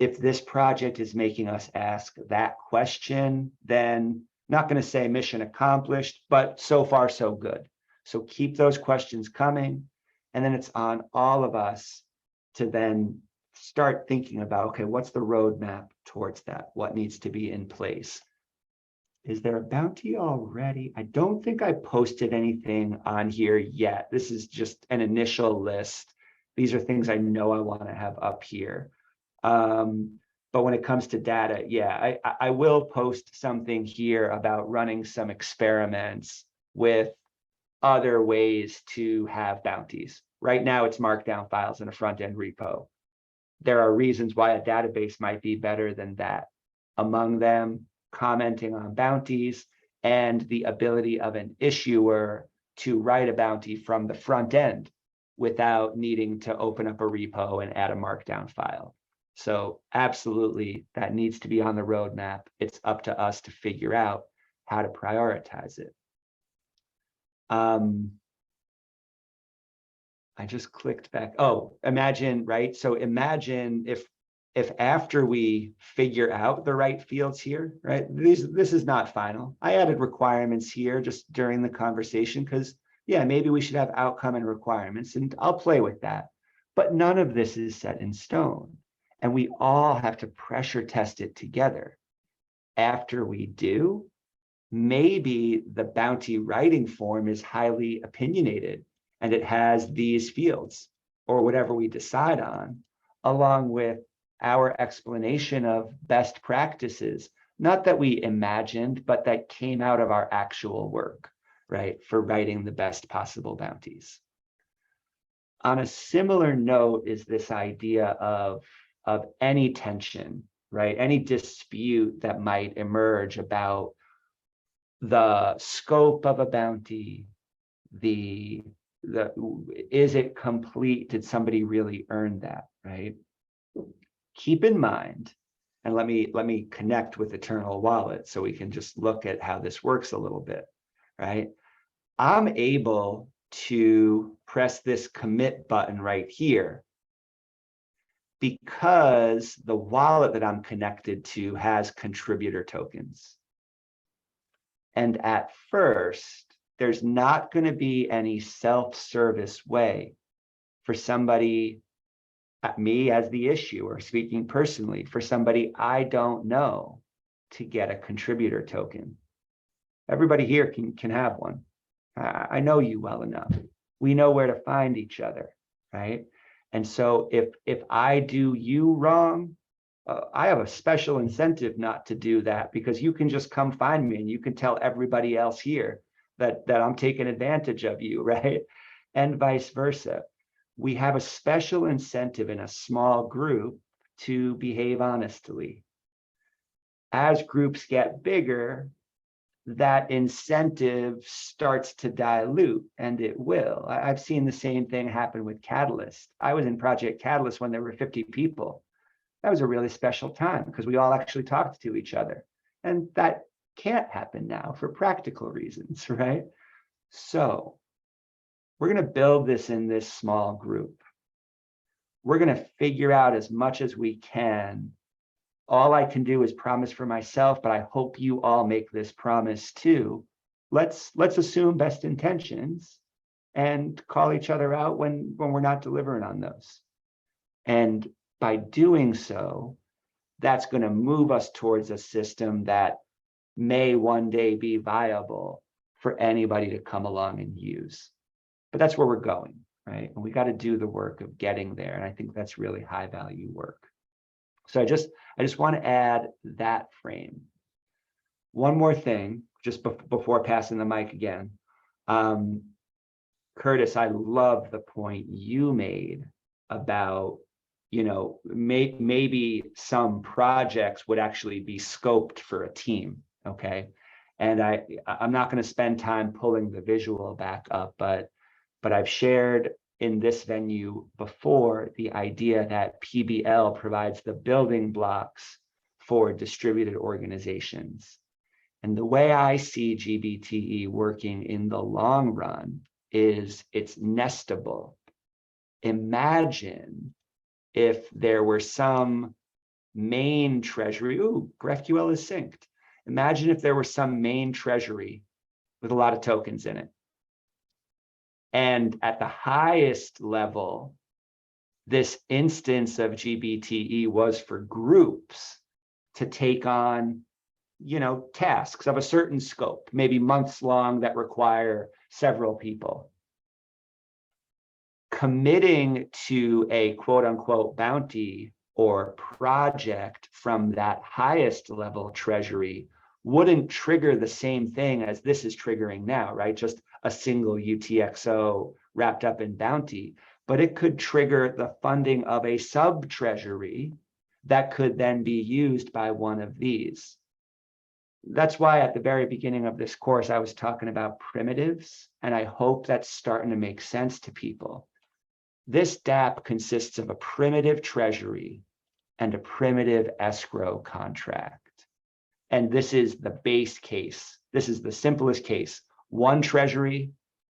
If this project is making us ask that question, then not going to say mission accomplished, but so far so good. So keep those questions coming. And then it's on all of us to then start thinking about, okay, what's the roadmap towards that? What needs to be in place? Is there a bounty already? I don't think I posted anything on here yet. This is just an initial list. These are things I know I want to have up here. But when it comes to data, yeah, I will post something here about running some experiments with other ways to have bounties. Right now, it's markdown files in a front-end repo. There are reasons why a database might be better than that. Among them, commenting on bounties and the ability of an issuer to write a bounty from the front end without needing to open up a repo and add a markdown file. So absolutely, that needs to be on the roadmap. It's up to us to figure out how to prioritize it. I just clicked back. Oh, imagine, right? So imagine if after we figure out the right fields here, right? This is not final. I added requirements here just during the conversation because, yeah, maybe we should have outcome and requirements, and I'll play with that. But none of this is set in stone. And we all have to pressure test it together. After we do, maybe the bounty writing form is highly opinionated and it has these fields or whatever we decide on, along with our explanation of best practices, not that we imagined, but that came out of our actual work, right, for writing the best possible bounties. On a similar note is this idea of any tension, right, any dispute that might emerge about the scope of a bounty, is it complete? Did somebody really earn that, right? Keep in mind, and let me connect with Eternal Wallet so we can just look at how this works a little bit, right? I'm able to press this commit button right here because the wallet that I'm connected to has contributor tokens. And at first, there's not going to be any self-service way for somebody, me as the issuer, speaking personally, for somebody I don't know to get a contributor token. Everybody here can have one. I know you well enough. We know where to find each other, right? And so if I do you wrong, I have a special incentive not to do that, because you can just come find me and you can tell everybody else here that I'm taking advantage of you, right? And vice versa. We have a special incentive in a small group to behave honestly. As groups get bigger, that incentive starts to dilute, and it will. I've seen the same thing happen with Catalyst. I was in Project Catalyst when there were 50 people. That was a really special time because we all actually talked to each other. And that can't happen now for practical reasons, right? So we're going to build this in this small group. We're going to figure out as much as we can. All I can do is promise for myself, but I hope you all make this promise too. Let's assume best intentions and call each other out when we're not delivering on those. And by doing so, that's going to move us towards a system that may one day be viable for anybody to come along and use. But that's where we're going, right? And we got to do the work of getting there. And I think that's really high value work. So I just want to add that frame. One more thing, just before passing the mic again. Curtis, I love the point you made about, maybe some projects would actually be scoped for a team, okay? And I'm not going to spend time pulling the visual back up, but I've shared in this venue before the idea that PBL provides the building blocks for distributed organizations. And the way I see GBTE working in the long run is it's nestable. Imagine if there were some main treasury, GraphQL is synced. Imagine if there were some main treasury with a lot of tokens in it. And at the highest level, this instance of GBTE was for groups to take on, tasks of a certain scope, maybe months long, that require several people. Committing to a quote unquote bounty or project from that highest level treasury wouldn't trigger the same thing as this is triggering now, right? Just a single UTXO wrapped up in bounty, but it could trigger the funding of a sub treasury that could then be used by one of these. That's why at the very beginning of this course, I was talking about primitives, and I hope that's starting to make sense to people. This DApp consists of a primitive treasury and a primitive escrow contract. And this is the base case. This is the simplest case. One treasury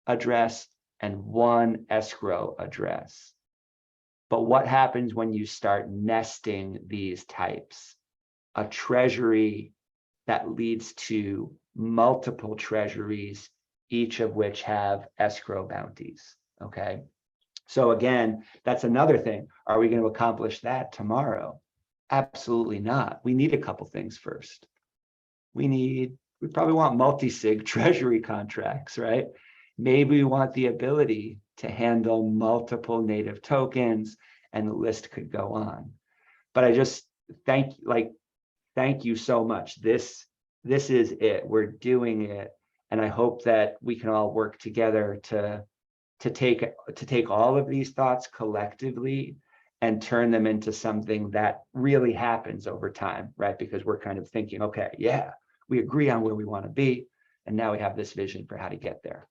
address and one escrow address. But what happens when you start nesting these types? A treasury that leads to multiple treasuries, each of which have escrow bounties, okay? So again, that's another thing. Are we going to accomplish that tomorrow? Absolutely not. We need a couple things first. We probably want multi-sig treasury contracts, right? Maybe we want the ability to handle multiple native tokens, and the list could go on. But I just thank you so much. This is it. We're doing it. And I hope that we can all work together to take all of these thoughts collectively and turn them into something that really happens over time, right? Because we're kind of thinking, okay, yeah, we agree on where we want to be, and now we have this vision for how to get there.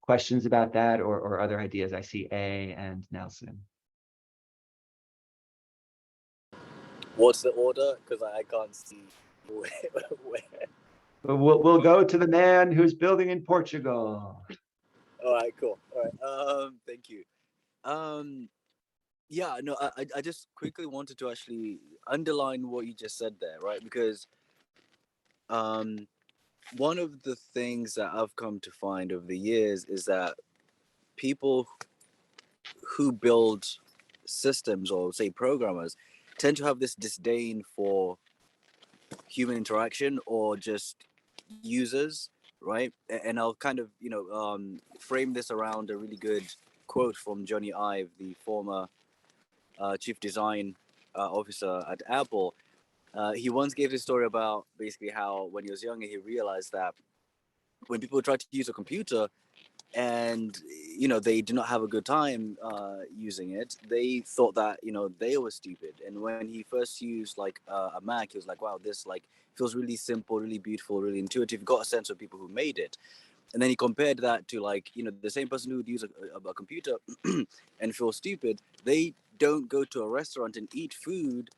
Questions about that or other ideas? I see A and Nelson. What's the order? Because I can't see where. But we'll go to the man who's building in Portugal. All right, cool. All right. Thank you. Yeah, no, I just quickly wanted to actually underline what you just said there, right? Because one of the things that I've come to find over the years is that people who build systems, or say programmers, tend to have this disdain for human interaction or just users, right? And I'll kind of frame this around a really good quote from Johnny Ive, the former chief design officer at Apple. He once gave this story about basically how when he was younger, he realized that when people try to use a computer and they do not have a good time using it, they thought that they were stupid. And when he first used like a Mac, he was like, wow, this like feels really simple, really beautiful, really intuitive. Got a sense of people who made it. And then he compared that to like the same person who would use a computer and feel stupid. They don't go to a restaurant and eat food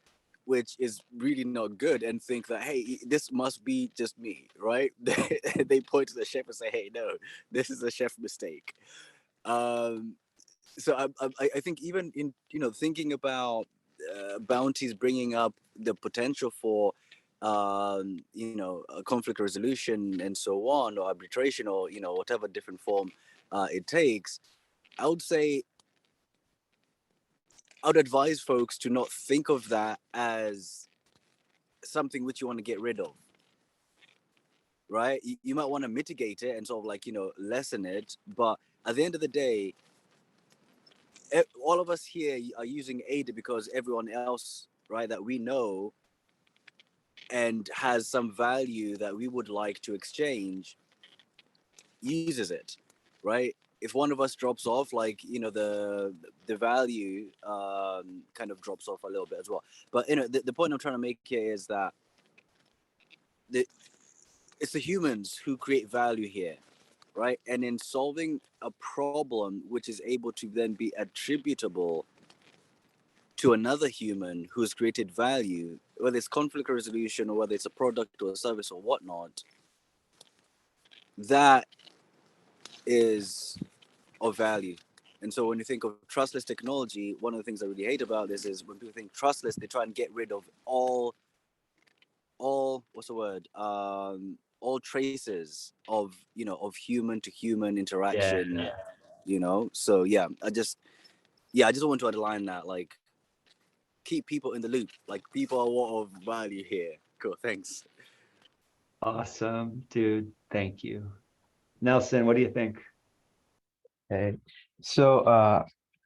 which is really not good and think that, hey, this must be just me, right? They point to the chef and say, hey, no, this is a chef mistake. So I think even in thinking about Bounties bringing up the potential for conflict resolution and so on, or arbitration, or whatever different form it takes, I would say I would advise folks to not think of that as something which you want to get rid of, right? You might want to mitigate it and sort of like lessen it, but at the end of the day, all of us here are using ADA because everyone else, right, that we know and has some value that we would like to exchange uses it, right? If one of us drops off, like the value kind of drops off a little bit as well. But the point I'm trying to make here is that it's the humans who create value here, right? And in solving a problem which is able to then be attributable to another human who's created value, whether it's conflict resolution or whether it's a product or a service or whatnot, that is of value. And so when you think of trustless technology, one of the things I really hate about this is when people think trustless, they try and get rid of all what's the word? All traces of of human to human interaction. So I just want to underline that, like, keep people in the loop. Like, people are what of value here. Cool, thanks. Awesome, dude. Thank you. Nelson, what do you think? Okay. So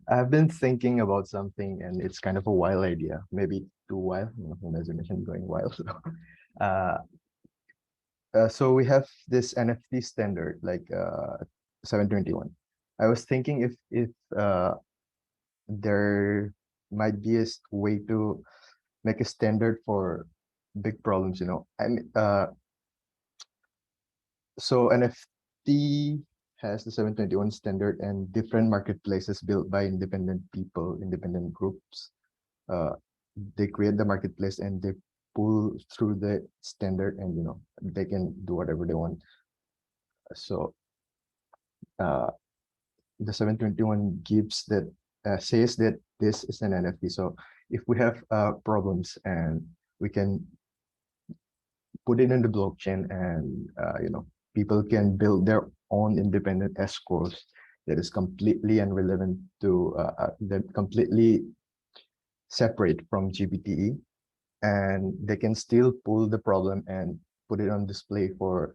I've been thinking about something, and it's kind of a wild idea, maybe too wild, imagination going wild. So we have this NFT standard, like 721. I was thinking if there might be a way to make a standard for big problems, I mean, so NFT has the 721 standard, and different marketplaces built by independent people, independent groups. They create the marketplace and they pull through the standard, and they can do whatever they want. So the 721 gives that says that this is an NFT. So if we have problems, and we can put it in the blockchain, and people can build their own independent escrows that is completely irrelevant to that completely separate from GBTE, and they can still pull the problem and put it on display for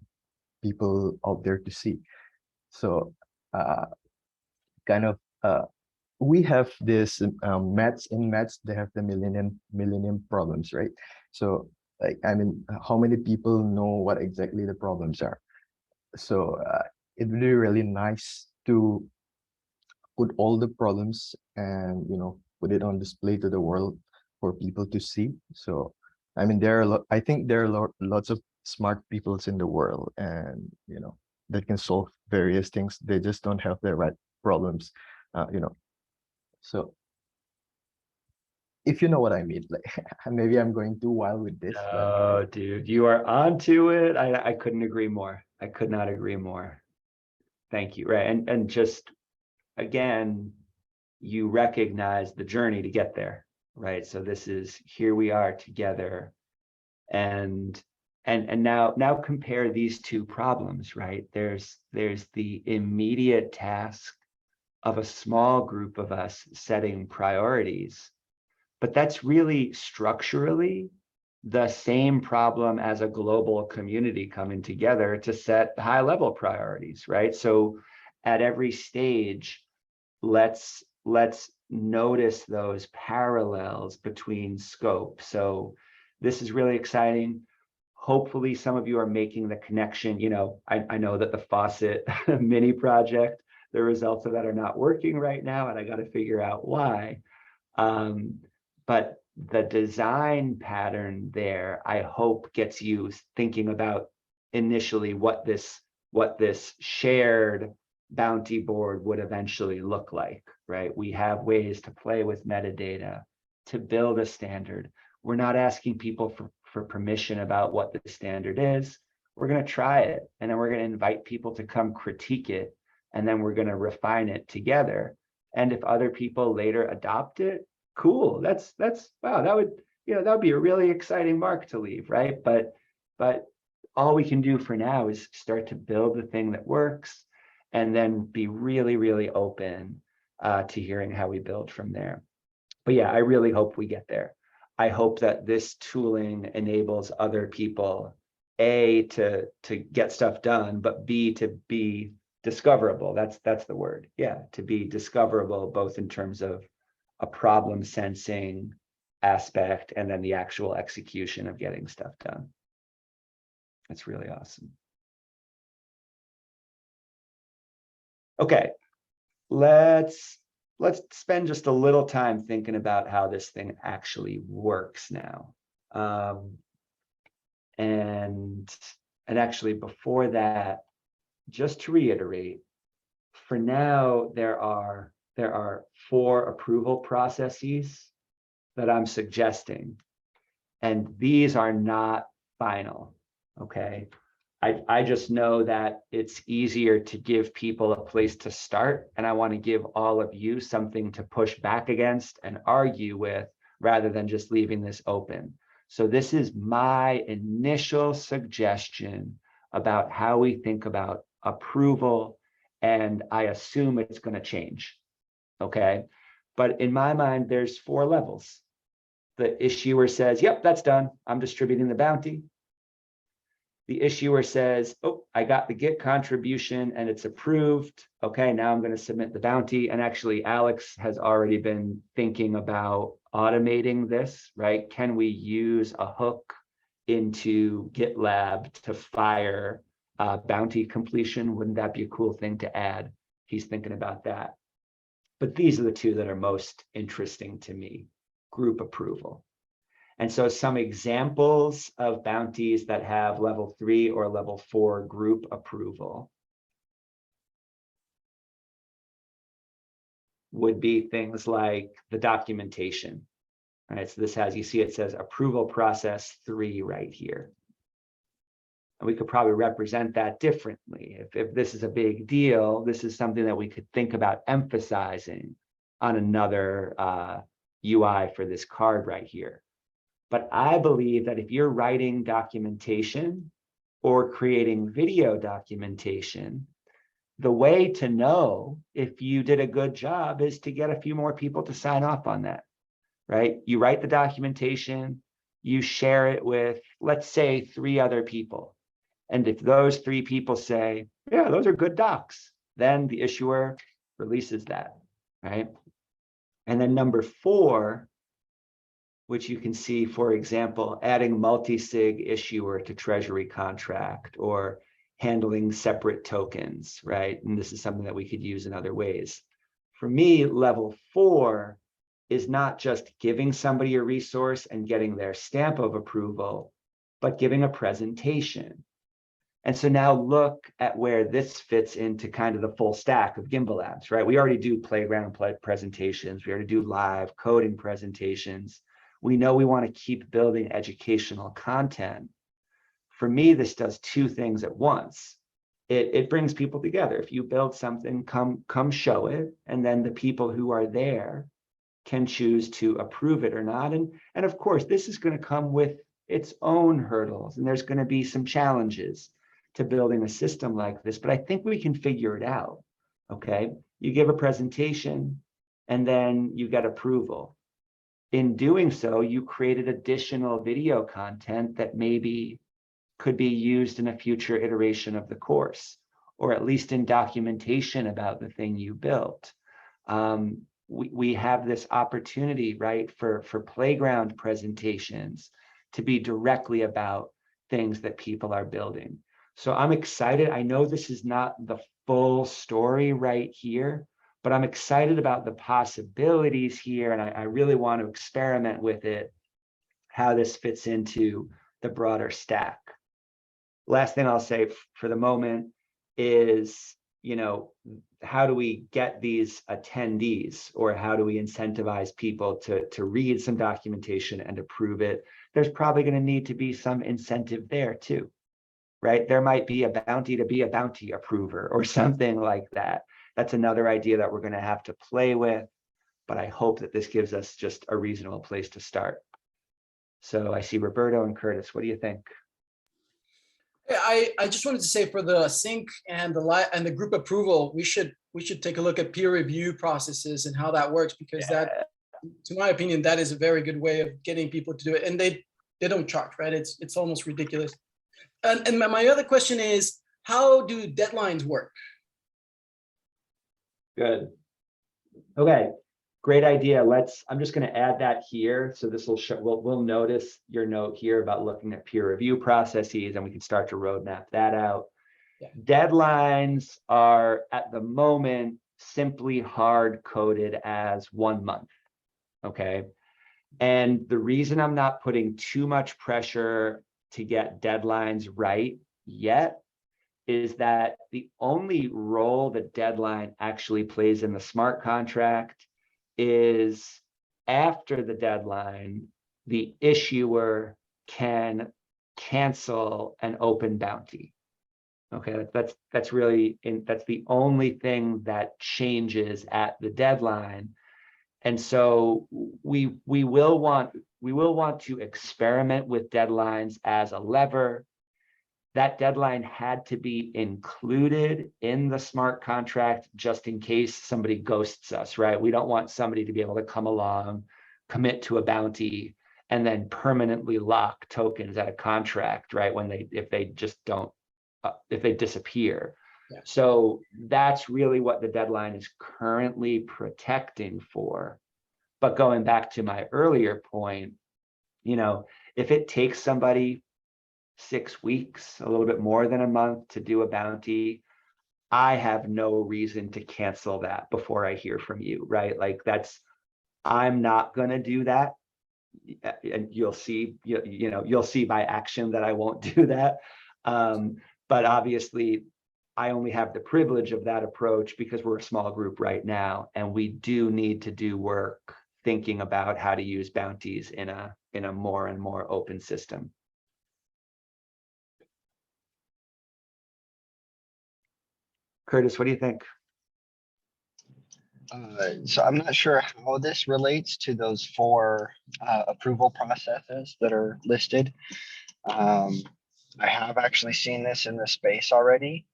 people out there to see. So kind of we have this maths. In maths they have the millennium problems, right? So like, I mean, how many people know what exactly the problems are? So it would be really nice to put all the problems and, you know, put it on display to the world for people to see. So I mean, there are I think there are lots of smart peoples in the world, and you know, that can solve various things. They just don't have the right problems, you know. So if you know what I mean, like maybe I'm going too wild with this, but Oh, dude, you are onto it. I couldn't agree more. I could not agree more. Thank you. Right. And just again, you recognize the journey to get there, right? So this is, here we are together, and now compare these two problems, right? There's the immediate task of a small group of us setting priorities, but that's really structurally the same problem as a global community coming together to set high level priorities, right? So at every stage, let's notice those parallels between scope. So this is really exciting. Hopefully some of you are making the connection. You know, I know that the faucet mini project, the results of that are not working right now, and I got to figure out why. But the design pattern there, I hope, gets you thinking about initially what this shared bounty board would eventually look like, right? We have ways to play with metadata, to build a standard. We're not asking people for permission about what the standard is. We're going to try it, and then we're going to invite people to come critique it, and then we're going to refine it together. And if other people later adopt it, cool. That's wow, that would, you know, that would be a really exciting mark to leave, right? But all we can do for now is start to build the thing that works, and then be really, really open to hearing how we build from there. But yeah, I really hope we get there. I hope that this tooling enables other people, A, to get stuff done, but B, to be discoverable. That's the word. Yeah, to be discoverable, both in terms of a problem sensing aspect and then the actual execution of getting stuff done. That's really awesome. Okay, let's spend just a little time thinking about how this thing actually works now. And actually before that, just to reiterate, for now, there are 4 approval processes that I'm suggesting, and these are not final, okay? I just know that it's easier to give people a place to start, and I want to give all of you something to push back against and argue with, rather than just leaving this open. So this is my initial suggestion about how we think about approval, and I assume it's going to change, okay? But in my mind, there's 4 levels. The issuer says, yep, that's done. I'm distributing the bounty. The issuer says, oh, I got the Git contribution and it's approved. Okay, now I'm going to submit the bounty. And actually, Alex has already been thinking about automating this, right? Can we use a hook into GitLab to fire bounty completion? Wouldn't that be a cool thing to add? He's thinking about that. But these are the 2 that are most interesting to me: group approval. And so some examples of bounties that have level 3 or level 4 group approval would be things like the documentation, right? So this has, you see it says approval process 3 right here. And we could probably represent that differently. If this is a big deal, this is something that we could think about emphasizing on another UI for this card right here. But I believe that if you're writing documentation or creating video documentation, the way to know if you did a good job is to get a few more people to sign off on that, right? You write the documentation, you share it with, let's say, 3 other people. And if those 3 people say, yeah, those are good docs, then the issuer releases that, right? And then number 4, which you can see, for example, adding multi-sig issuer to treasury contract or handling separate tokens, right? And this is something that we could use in other ways. For me, level 4 is not just giving somebody a resource and getting their stamp of approval, but giving a presentation. And so now look at where this fits into kind of the full stack of Gimbal Labs, right? We already do playground presentations. We already do live coding presentations. We know we want to keep building educational content. For me, this does 2 things at once. It brings people together. If you build something, come show it, and then the people who are there can choose to approve it or not. And of course, this is going to come with its own hurdles, and there's going to be some challenges to building a system like this, but I think we can figure it out, okay? You give a presentation, and then you get approval. In doing so, you created additional video content that maybe could be used in a future iteration of the course, or at least in documentation about the thing you built. We have this opportunity, right, for playground presentations to be directly about things that people are building. So I'm excited. I know this is not the full story right here, but I'm excited about the possibilities here, and I really want to experiment with it, how this fits into the broader stack. Last thing I'll say for the moment is, you know, how do we get these attendees, or how do we incentivize people to read some documentation and approve it? There's probably going to need to be some incentive there too, right? There might be a bounty to be a bounty approver or something like that. That's another idea that we're going to have to play with, but I hope that this gives us just a reasonable place to start. So I see Roberto and Curtis. What do you think? I just wanted to say, for the sync and the group approval, we should take a look at peer review processes and how that works, because that, to my opinion, that is a very good way of getting people to do it. And they don't charge, right? It's almost ridiculous. And my other question is, how do deadlines work? Good. Okay, great idea. I'm just going to add that here. So this will show, we'll notice your note here about looking at peer review processes, and we can start to roadmap that out. Yeah. Deadlines are at the moment simply hard coded as 1 month. Okay. And the reason I'm not putting too much pressure to get deadlines right yet is that the only role the deadline actually plays in the smart contract is after the deadline, the issuer can cancel an open bounty. Okay, that's really, that's the only thing that changes at the deadline. And so we will want to experiment with deadlines as a lever. That deadline had to be included in the smart contract just in case somebody ghosts us, right? We don't want somebody to be able to come along, commit to a bounty, and then permanently lock tokens at a contract, right? If they just don't, if they disappear. Yeah. So that's really what the deadline is currently protecting for. But going back to my earlier point, you know, if it takes somebody 6 weeks, a little bit more than a month to do a bounty, I have no reason to cancel that before I hear from you, right? Like I'm not going to do that. And you'll see, you'll see by action that I won't do that. But obviously, I only have the privilege of that approach because we're a small group right now, and we do need to do work thinking about how to use bounties in a more and more open system. Curtis, what do you think? So I'm not sure how this relates to those 4 approval processes that are listed. I have actually seen this in the space already.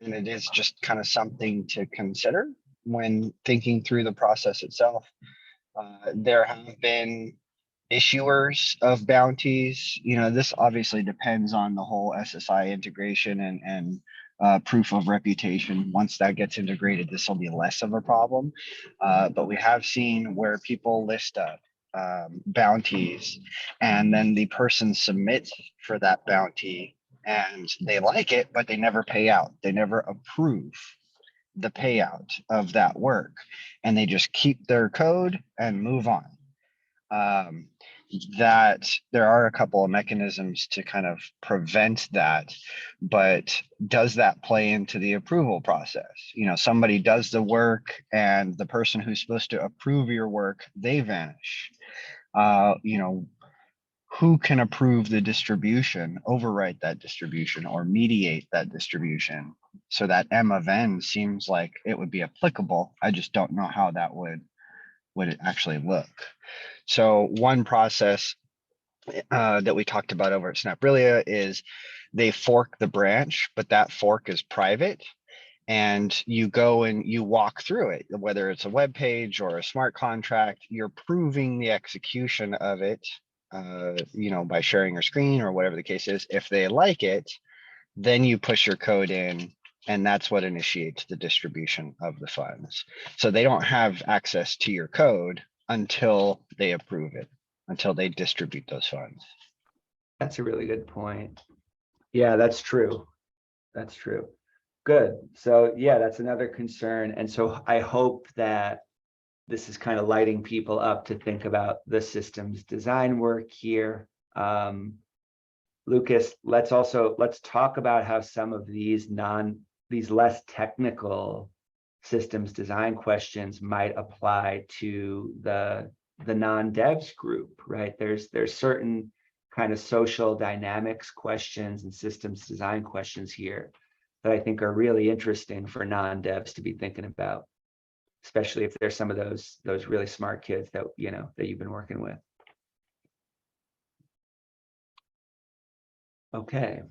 And it is just kind of something to consider when thinking through the process itself. There have been issuers of bounties. This obviously depends on the whole SSI integration and proof of reputation. Once that gets integrated, this will be less of a problem. But we have seen where people list up bounties, and then the person submits for that bounty and they like it, but they never pay out. They never approve the payout of that work, and they just keep their code and move on. That there are a couple of mechanisms to kind of prevent that, but does that play into the approval process? Somebody does the work and the person who's supposed to approve your work, they vanish. Who can approve the distribution, overwrite that distribution, or mediate that distribution? So that M of N seems like it would be applicable. I just don't know how that would actually look. So one process that we talked about over at Snaprilia is they fork the branch, but that fork is private. And you go and you walk through it, whether it's a web page or a smart contract, you're proving the execution of it, by sharing your screen or whatever the case is. If they like it, then you push your code in, and that's what initiates the distribution of the funds. So they don't have access to your code until they approve it, until they distribute those funds. That's a really good point. Yeah, that's true. That's true. Good. So yeah, that's another concern. And so I hope that this is kind of lighting people up to think about the systems design work here. Lucas, let's talk about how some of these less technical systems design questions might apply to the non-devs group, right? There's certain kind of social dynamics questions and systems design questions here that I think are really interesting for non-devs to be thinking about, especially if there's some of those really smart kids that you've been working with. Okay,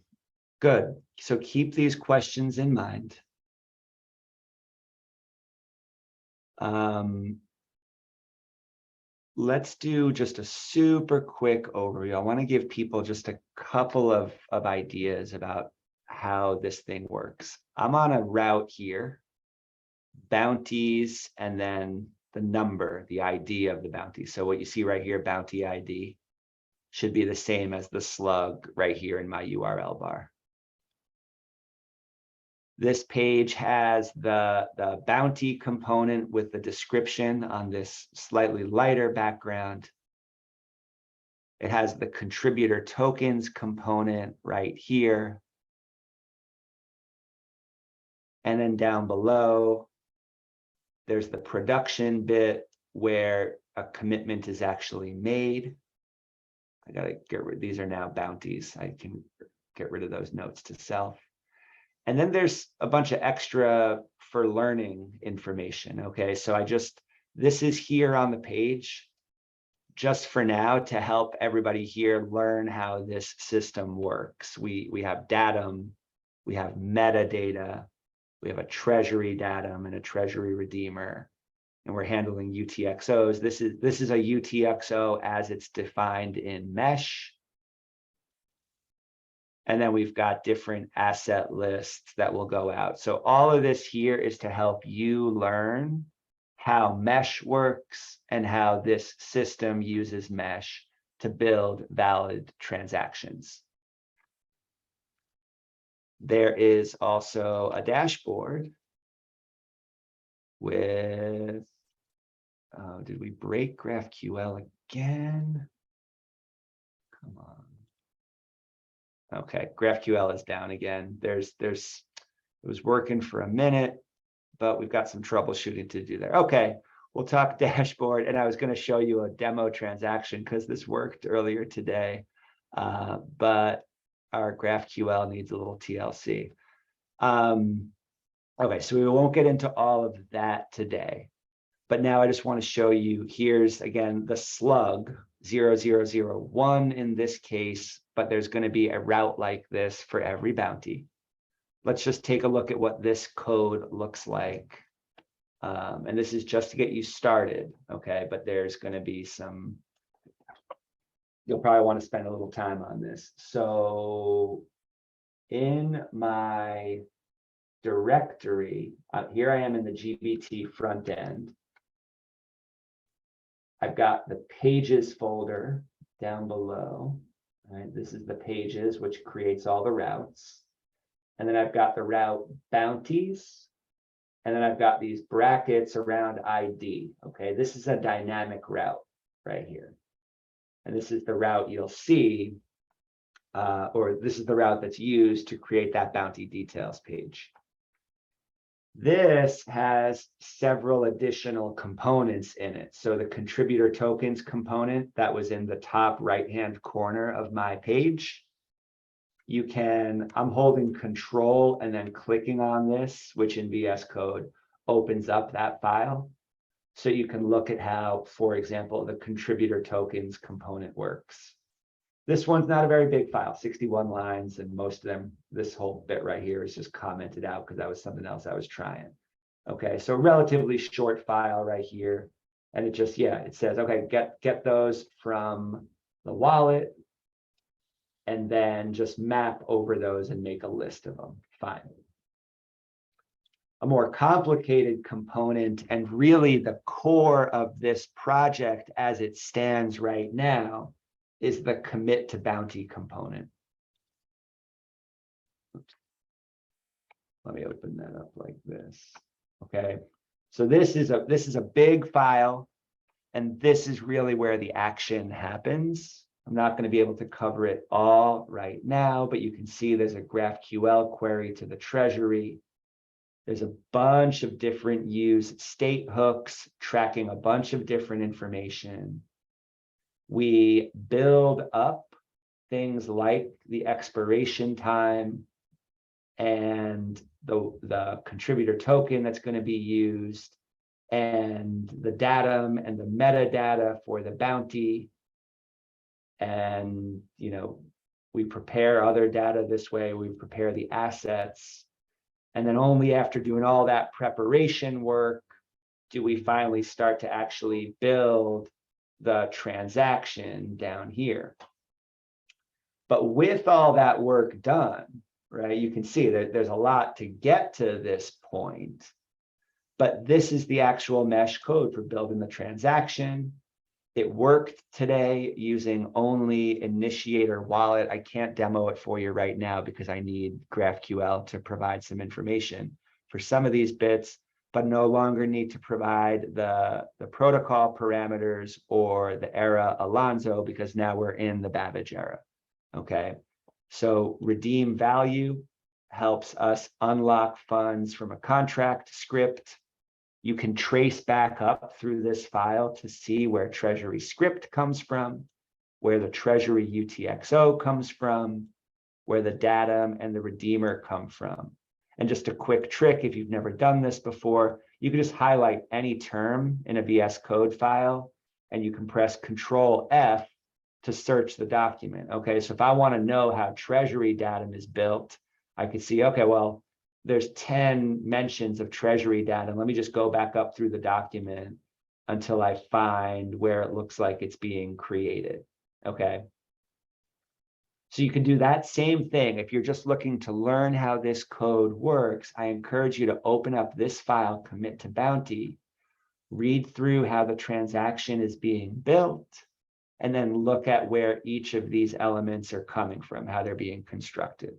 good. So keep these questions in mind. Let's do just a super quick overview. I want to give people just a couple of ideas about how this thing works. I'm on a route here, bounties, and then the number, the ID of the bounty. So what you see right here, bounty ID, should be the same as the slug right here in my URL bar. This page has the bounty component with the description on this slightly lighter background. It has the contributor tokens component right here. And then down below, there's the production bit where a commitment is actually made. I gotta get rid, these are now bounties. I can get rid of those notes to self. And then there's a bunch of extra for learning information. Okay, so this is here on the page just for now to help everybody here learn how this system works. We have datum, we have metadata, we have a treasury datum and a treasury redeemer, and we're handling UTXOs. This is a UTXO as it's defined in mesh. And then we've got different asset lists that will go out. So all of this here is to help you learn how mesh works and how this system uses mesh to build valid transactions. There is also a dashboard with, did we break GraphQL again? Come on. Okay, GraphQL is down again. It was working for a minute, but we've got some troubleshooting to do there. Okay, we'll talk dashboard, and I was going to show you a demo transaction because this worked earlier today, but our GraphQL needs a little TLC. Okay, so we won't get into all of that today, but now I just want to show you, here's again the slug 0001 in this case, but there's going to be a route like this for every bounty. let's just take a look at what this code looks like. And this is just to get you started, okay? But there's going to be some, you'll probably want to spend a little time on this. So in my directory, here I am in the GBT front end. I've got the pages folder down below, right? This is the pages, which creates all the routes. And then I've got the route bounties. And then I've got these brackets around ID, okay? This is a dynamic route right here. And this is the route you'll see, or this is the route that's used to create that bounty details page. This has several additional components in it. So the contributor tokens component that was in the top right-hand corner of my page, you can, I'm holding control and then clicking on this, which in VS Code opens up that file. So you can look at how, for example, the contributor tokens component works. This one's not a very big file, 61 lines, and most of them, this whole bit right here is just commented out because that was something else I was trying. Okay, so relatively short file right here. And it just, yeah, it says, okay, get those from the wallet and then just map over those and make a list of them. Fine. A more complicated component and really the core of this project as it stands right now is the commit to bounty component. Oops. Let me open that up like this. Okay, so this is a big file, and this is really where the action happens. I'm not going to be able to cover it all right now, but you can see there's a GraphQL query to the treasury. There's a bunch of different use state hooks tracking a bunch of different information. We build up things like the expiration time and the contributor token that's going to be used and the datum and the metadata for the bounty. And, you know, we prepare other data this way, we prepare the assets. And then only after doing all that preparation work do we finally start to actually build the transaction down here. But with all that work done, right, you can see that there's a lot to get to this point. But this is the actual mesh code for building the transaction. It worked today using only initiator wallet. I can't demo it for you right now because I need GraphQL to provide some information for some of these bits, but no longer need to provide the protocol parameters or the era Alonzo because now we're in the Babbage era. Okay, so redeem value helps us unlock funds from a contract script. You can trace back up through this file to see where Treasury script comes from, where the Treasury UTXO comes from, where the datum and the redeemer come from. And just a quick trick, if you've never done this before, you can just highlight any term in a VS Code file, and you can press Control F to search the document. Okay, so if I want to know how Treasury datum is built, I could see, okay, well, there's 10 mentions of Treasury data. Let me just go back up through the document until I find where it looks like it's being created. Okay. So you can do that same thing. If you're just looking to learn how this code works, I encourage you to open up this file, commit to bounty, read through how the transaction is being built, and then look at where each of these elements are coming from, how they're being constructed.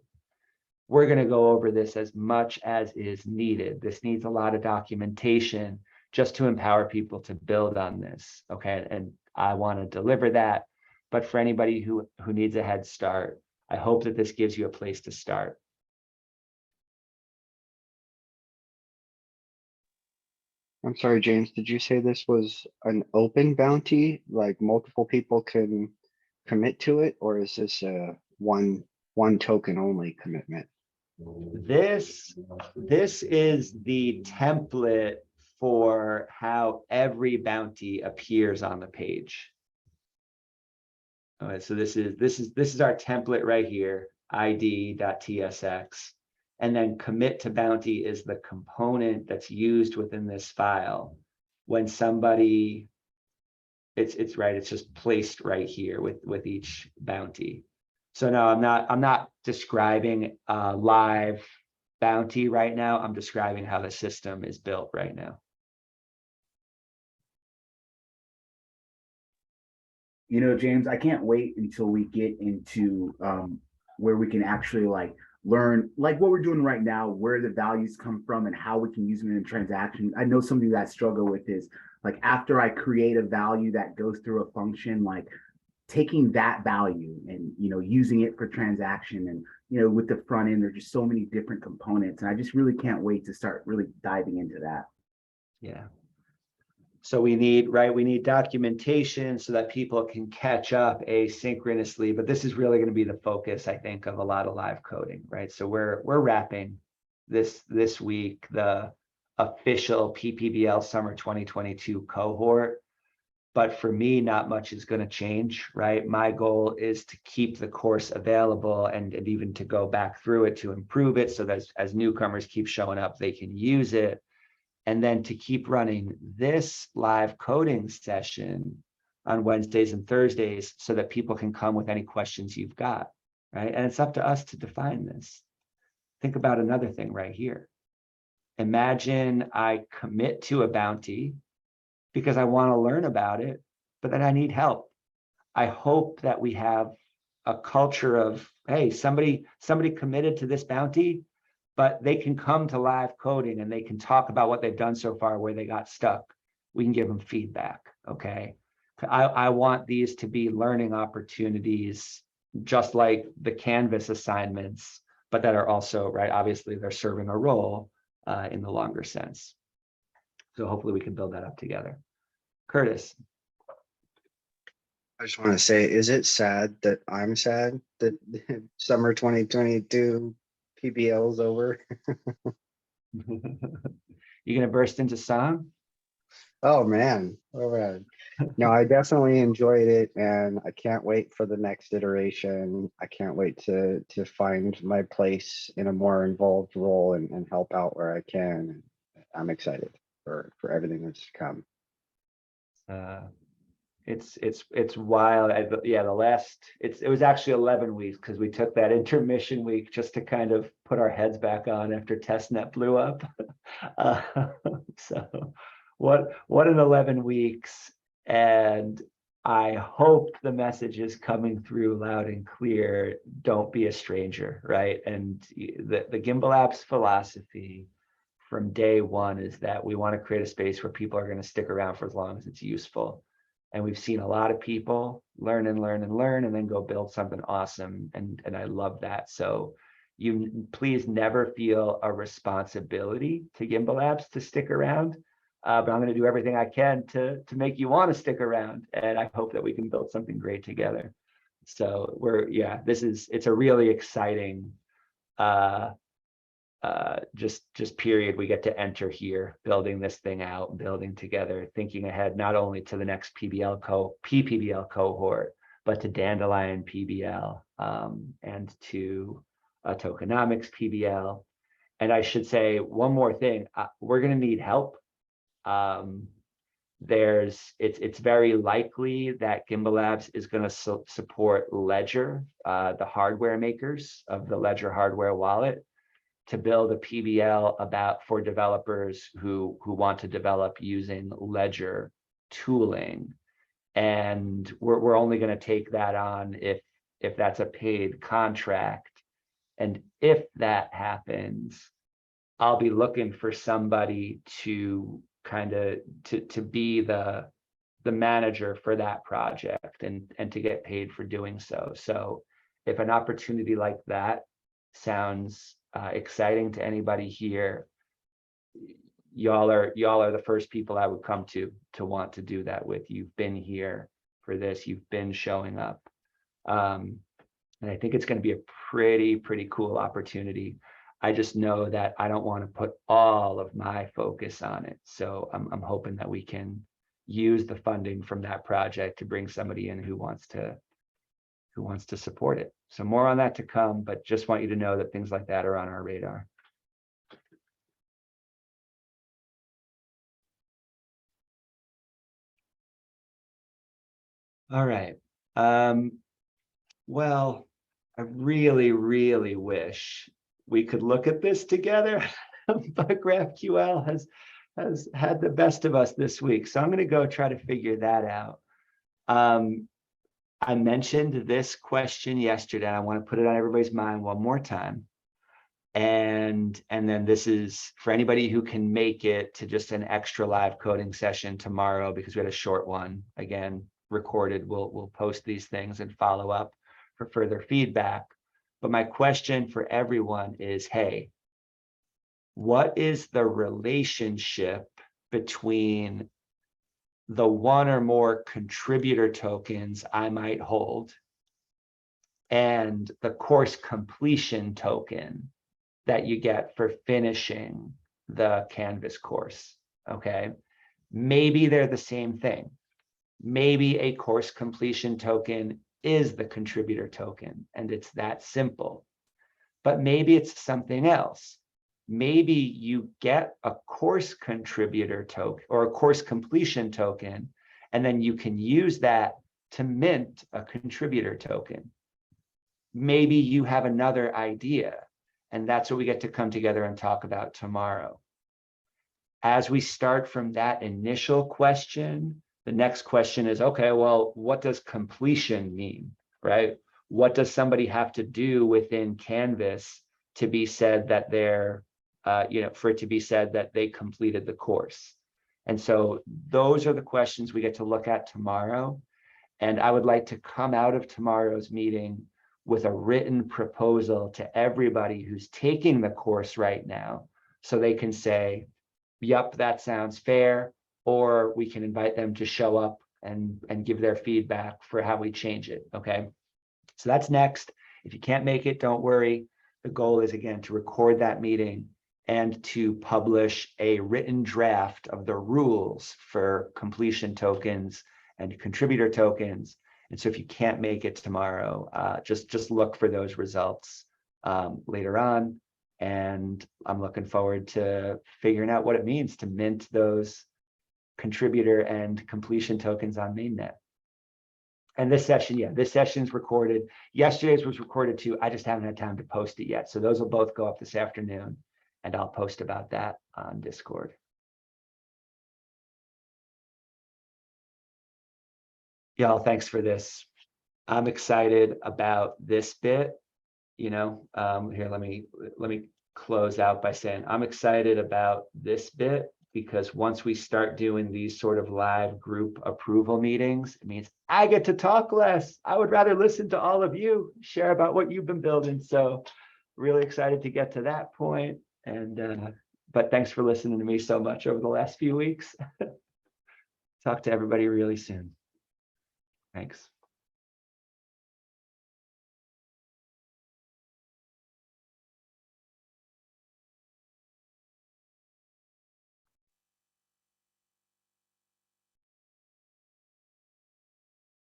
We're going to go over this as much as is needed. This needs a lot of documentation just to empower people to build on this. Okay, and I want to deliver that. But for anybody who needs a head start, I hope that this gives you a place to start. I'm sorry, James, did you say this was an open bounty, like multiple people can commit to it, or is this a one token only commitment? This is the template for how every bounty appears on the page. All right, so this is our template right here, id.tsx, And then commit to bounty is the component that's used within this file. When somebody, it's right, it's just placed right here with each bounty. So no, I'm not describing a live bounty right now. I'm describing how the system is built right now. You know, James, I can't wait until we get into where we can actually like learn like what we're doing right now, where the values come from and how we can use them in a transaction. I know something that I struggle with is like after I create a value that goes through a function, like taking that value and, you know, using it for transaction. And, you know, with the front end, there's just so many different components. And I just really can't wait to start really diving into that. Yeah. So we need, right, we need documentation so that people can catch up asynchronously, but this is really going to be the focus, I think, of a lot of live coding, right? So we're wrapping this week, the official PPBL summer 2022 cohort. But for me, not much is going to change, right? My goal is to keep the course available and even to go back through it to improve it so that as newcomers keep showing up, they can use it. And then to keep running this live coding session on Wednesdays and Thursdays so that people can come with any questions you've got, right? And it's up to us to define this. Think about another thing right here. Imagine I commit to a bounty because I want to learn about it, but then I need help. I hope that we have a culture of, hey, somebody committed to this bounty, but they can come to live coding and they can talk about what they've done so far, where they got stuck. We can give them feedback, okay? I want these to be learning opportunities, just like the Canvas assignments, but that are also, right, obviously they're serving a role in the longer sense. So hopefully we can build that up together. Curtis. I just want to say, is it sad that I'm sad that summer 2022 PBL is over? You gonna burst into song? Oh man. No, I definitely enjoyed it, and I can't wait for the next iteration. I can't wait to find my place in a more involved role and help out where I can. I'm excited for everything that's to come. It's wild. Yeah, it was actually 11 weeks because we took that intermission week just to kind of put our heads back on after testnet blew up. So what an 11 weeks. And I hope the message is coming through loud and clear. Don't be a stranger, right? And the Gimbal Apps philosophy from day one is that we want to create a space where people are going to stick around for as long as it's useful. And we've seen a lot of people learn and learn and learn and then go build something awesome. And I love that. So you please never feel a responsibility to Gimbal Apps to stick around. But I'm going to do everything I can to make you want to stick around. And I hope that we can build something great together. So it's a really exciting just period we get to enter here, building this thing out, building together, thinking ahead not only to the next PPBL cohort, but to Dandelion PBL and to tokenomics PBL. And I should say one more thing, we're going to need help. It's very likely that Gimbal Labs is going to support Ledger, the hardware makers of the Ledger hardware wallet, to build a PBL for developers who want to develop using Ledger tooling. And we're only going to take that on if that's a paid contract. And if that happens, I'll be looking for somebody to kind of to be the manager for that project and to get paid for doing so. So if an opportunity like that sounds exciting to anybody here, y'all are the first people I would come to want to do that with. You've been here for this, you've been showing up, and I think it's going to be a pretty cool opportunity. I just know that I don't want to put all of my focus on it, so I'm hoping that we can use the funding from that project to bring somebody in who wants to who wants to support it. So more on that to come, but just want you to know that things like that are on our radar. All right. Well, I really, really wish we could look at this together, but GraphQL has had the best of us this week. So I'm going to go try to figure that out. I mentioned this question yesterday. I want to put it on everybody's mind one more time. And then this is for anybody who can make it to just an extra live coding session tomorrow, because we had a short one, again, recorded. We'll post these things and follow up for further feedback. But my question for everyone is, hey, what is the relationship between the one or more contributor tokens I might hold and the course completion token that you get for finishing the Canvas course? Okay, maybe they're the same thing. Maybe a course completion token is the contributor token, and it's that simple. But maybe it's something else. Maybe you get a course contributor token or a course completion token, and then you can use that to mint a contributor token. Maybe you have another idea, and that's what we get to come together and talk about tomorrow. As we start from that initial question, the next question is, okay, well, what does completion mean, right? What does somebody have to do within Canvas to be said that they're, for it to be said that they completed the course? And so those are the questions we get to look at tomorrow. And I would like to come out of tomorrow's meeting with a written proposal to everybody who's taking the course right now, so they can say, yep, that sounds fair, or we can invite them to show up and give their feedback for how we change it, okay? So that's next. If you can't make it, don't worry. The goal is, again, to record that meeting and to publish a written draft of the rules for completion tokens and contributor tokens. And so if you can't make it tomorrow, just look for those results later on. And I'm looking forward to figuring out what it means to mint those contributor and completion tokens on mainnet. And this session, yeah, this session's recorded. Yesterday's was recorded too. I just haven't had time to post it yet. So those will both go up this afternoon, and I'll post about that on Discord. Y'all, thanks for this. I'm excited about this bit. Here, let me close out by saying I'm excited about this bit, because once we start doing these sort of live group approval meetings, it means I get to talk less. I would rather listen to all of you share about what you've been building. So really excited to get to that point. And but thanks for listening to me so much over the last few weeks. Talk to everybody really soon. Thanks.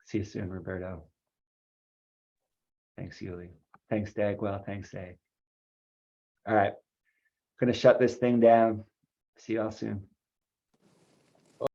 See you soon, Roberto. Thanks, Yuli. Thanks, Dagwell. Thanks, A. All right. Going to shut this thing down. See y'all soon.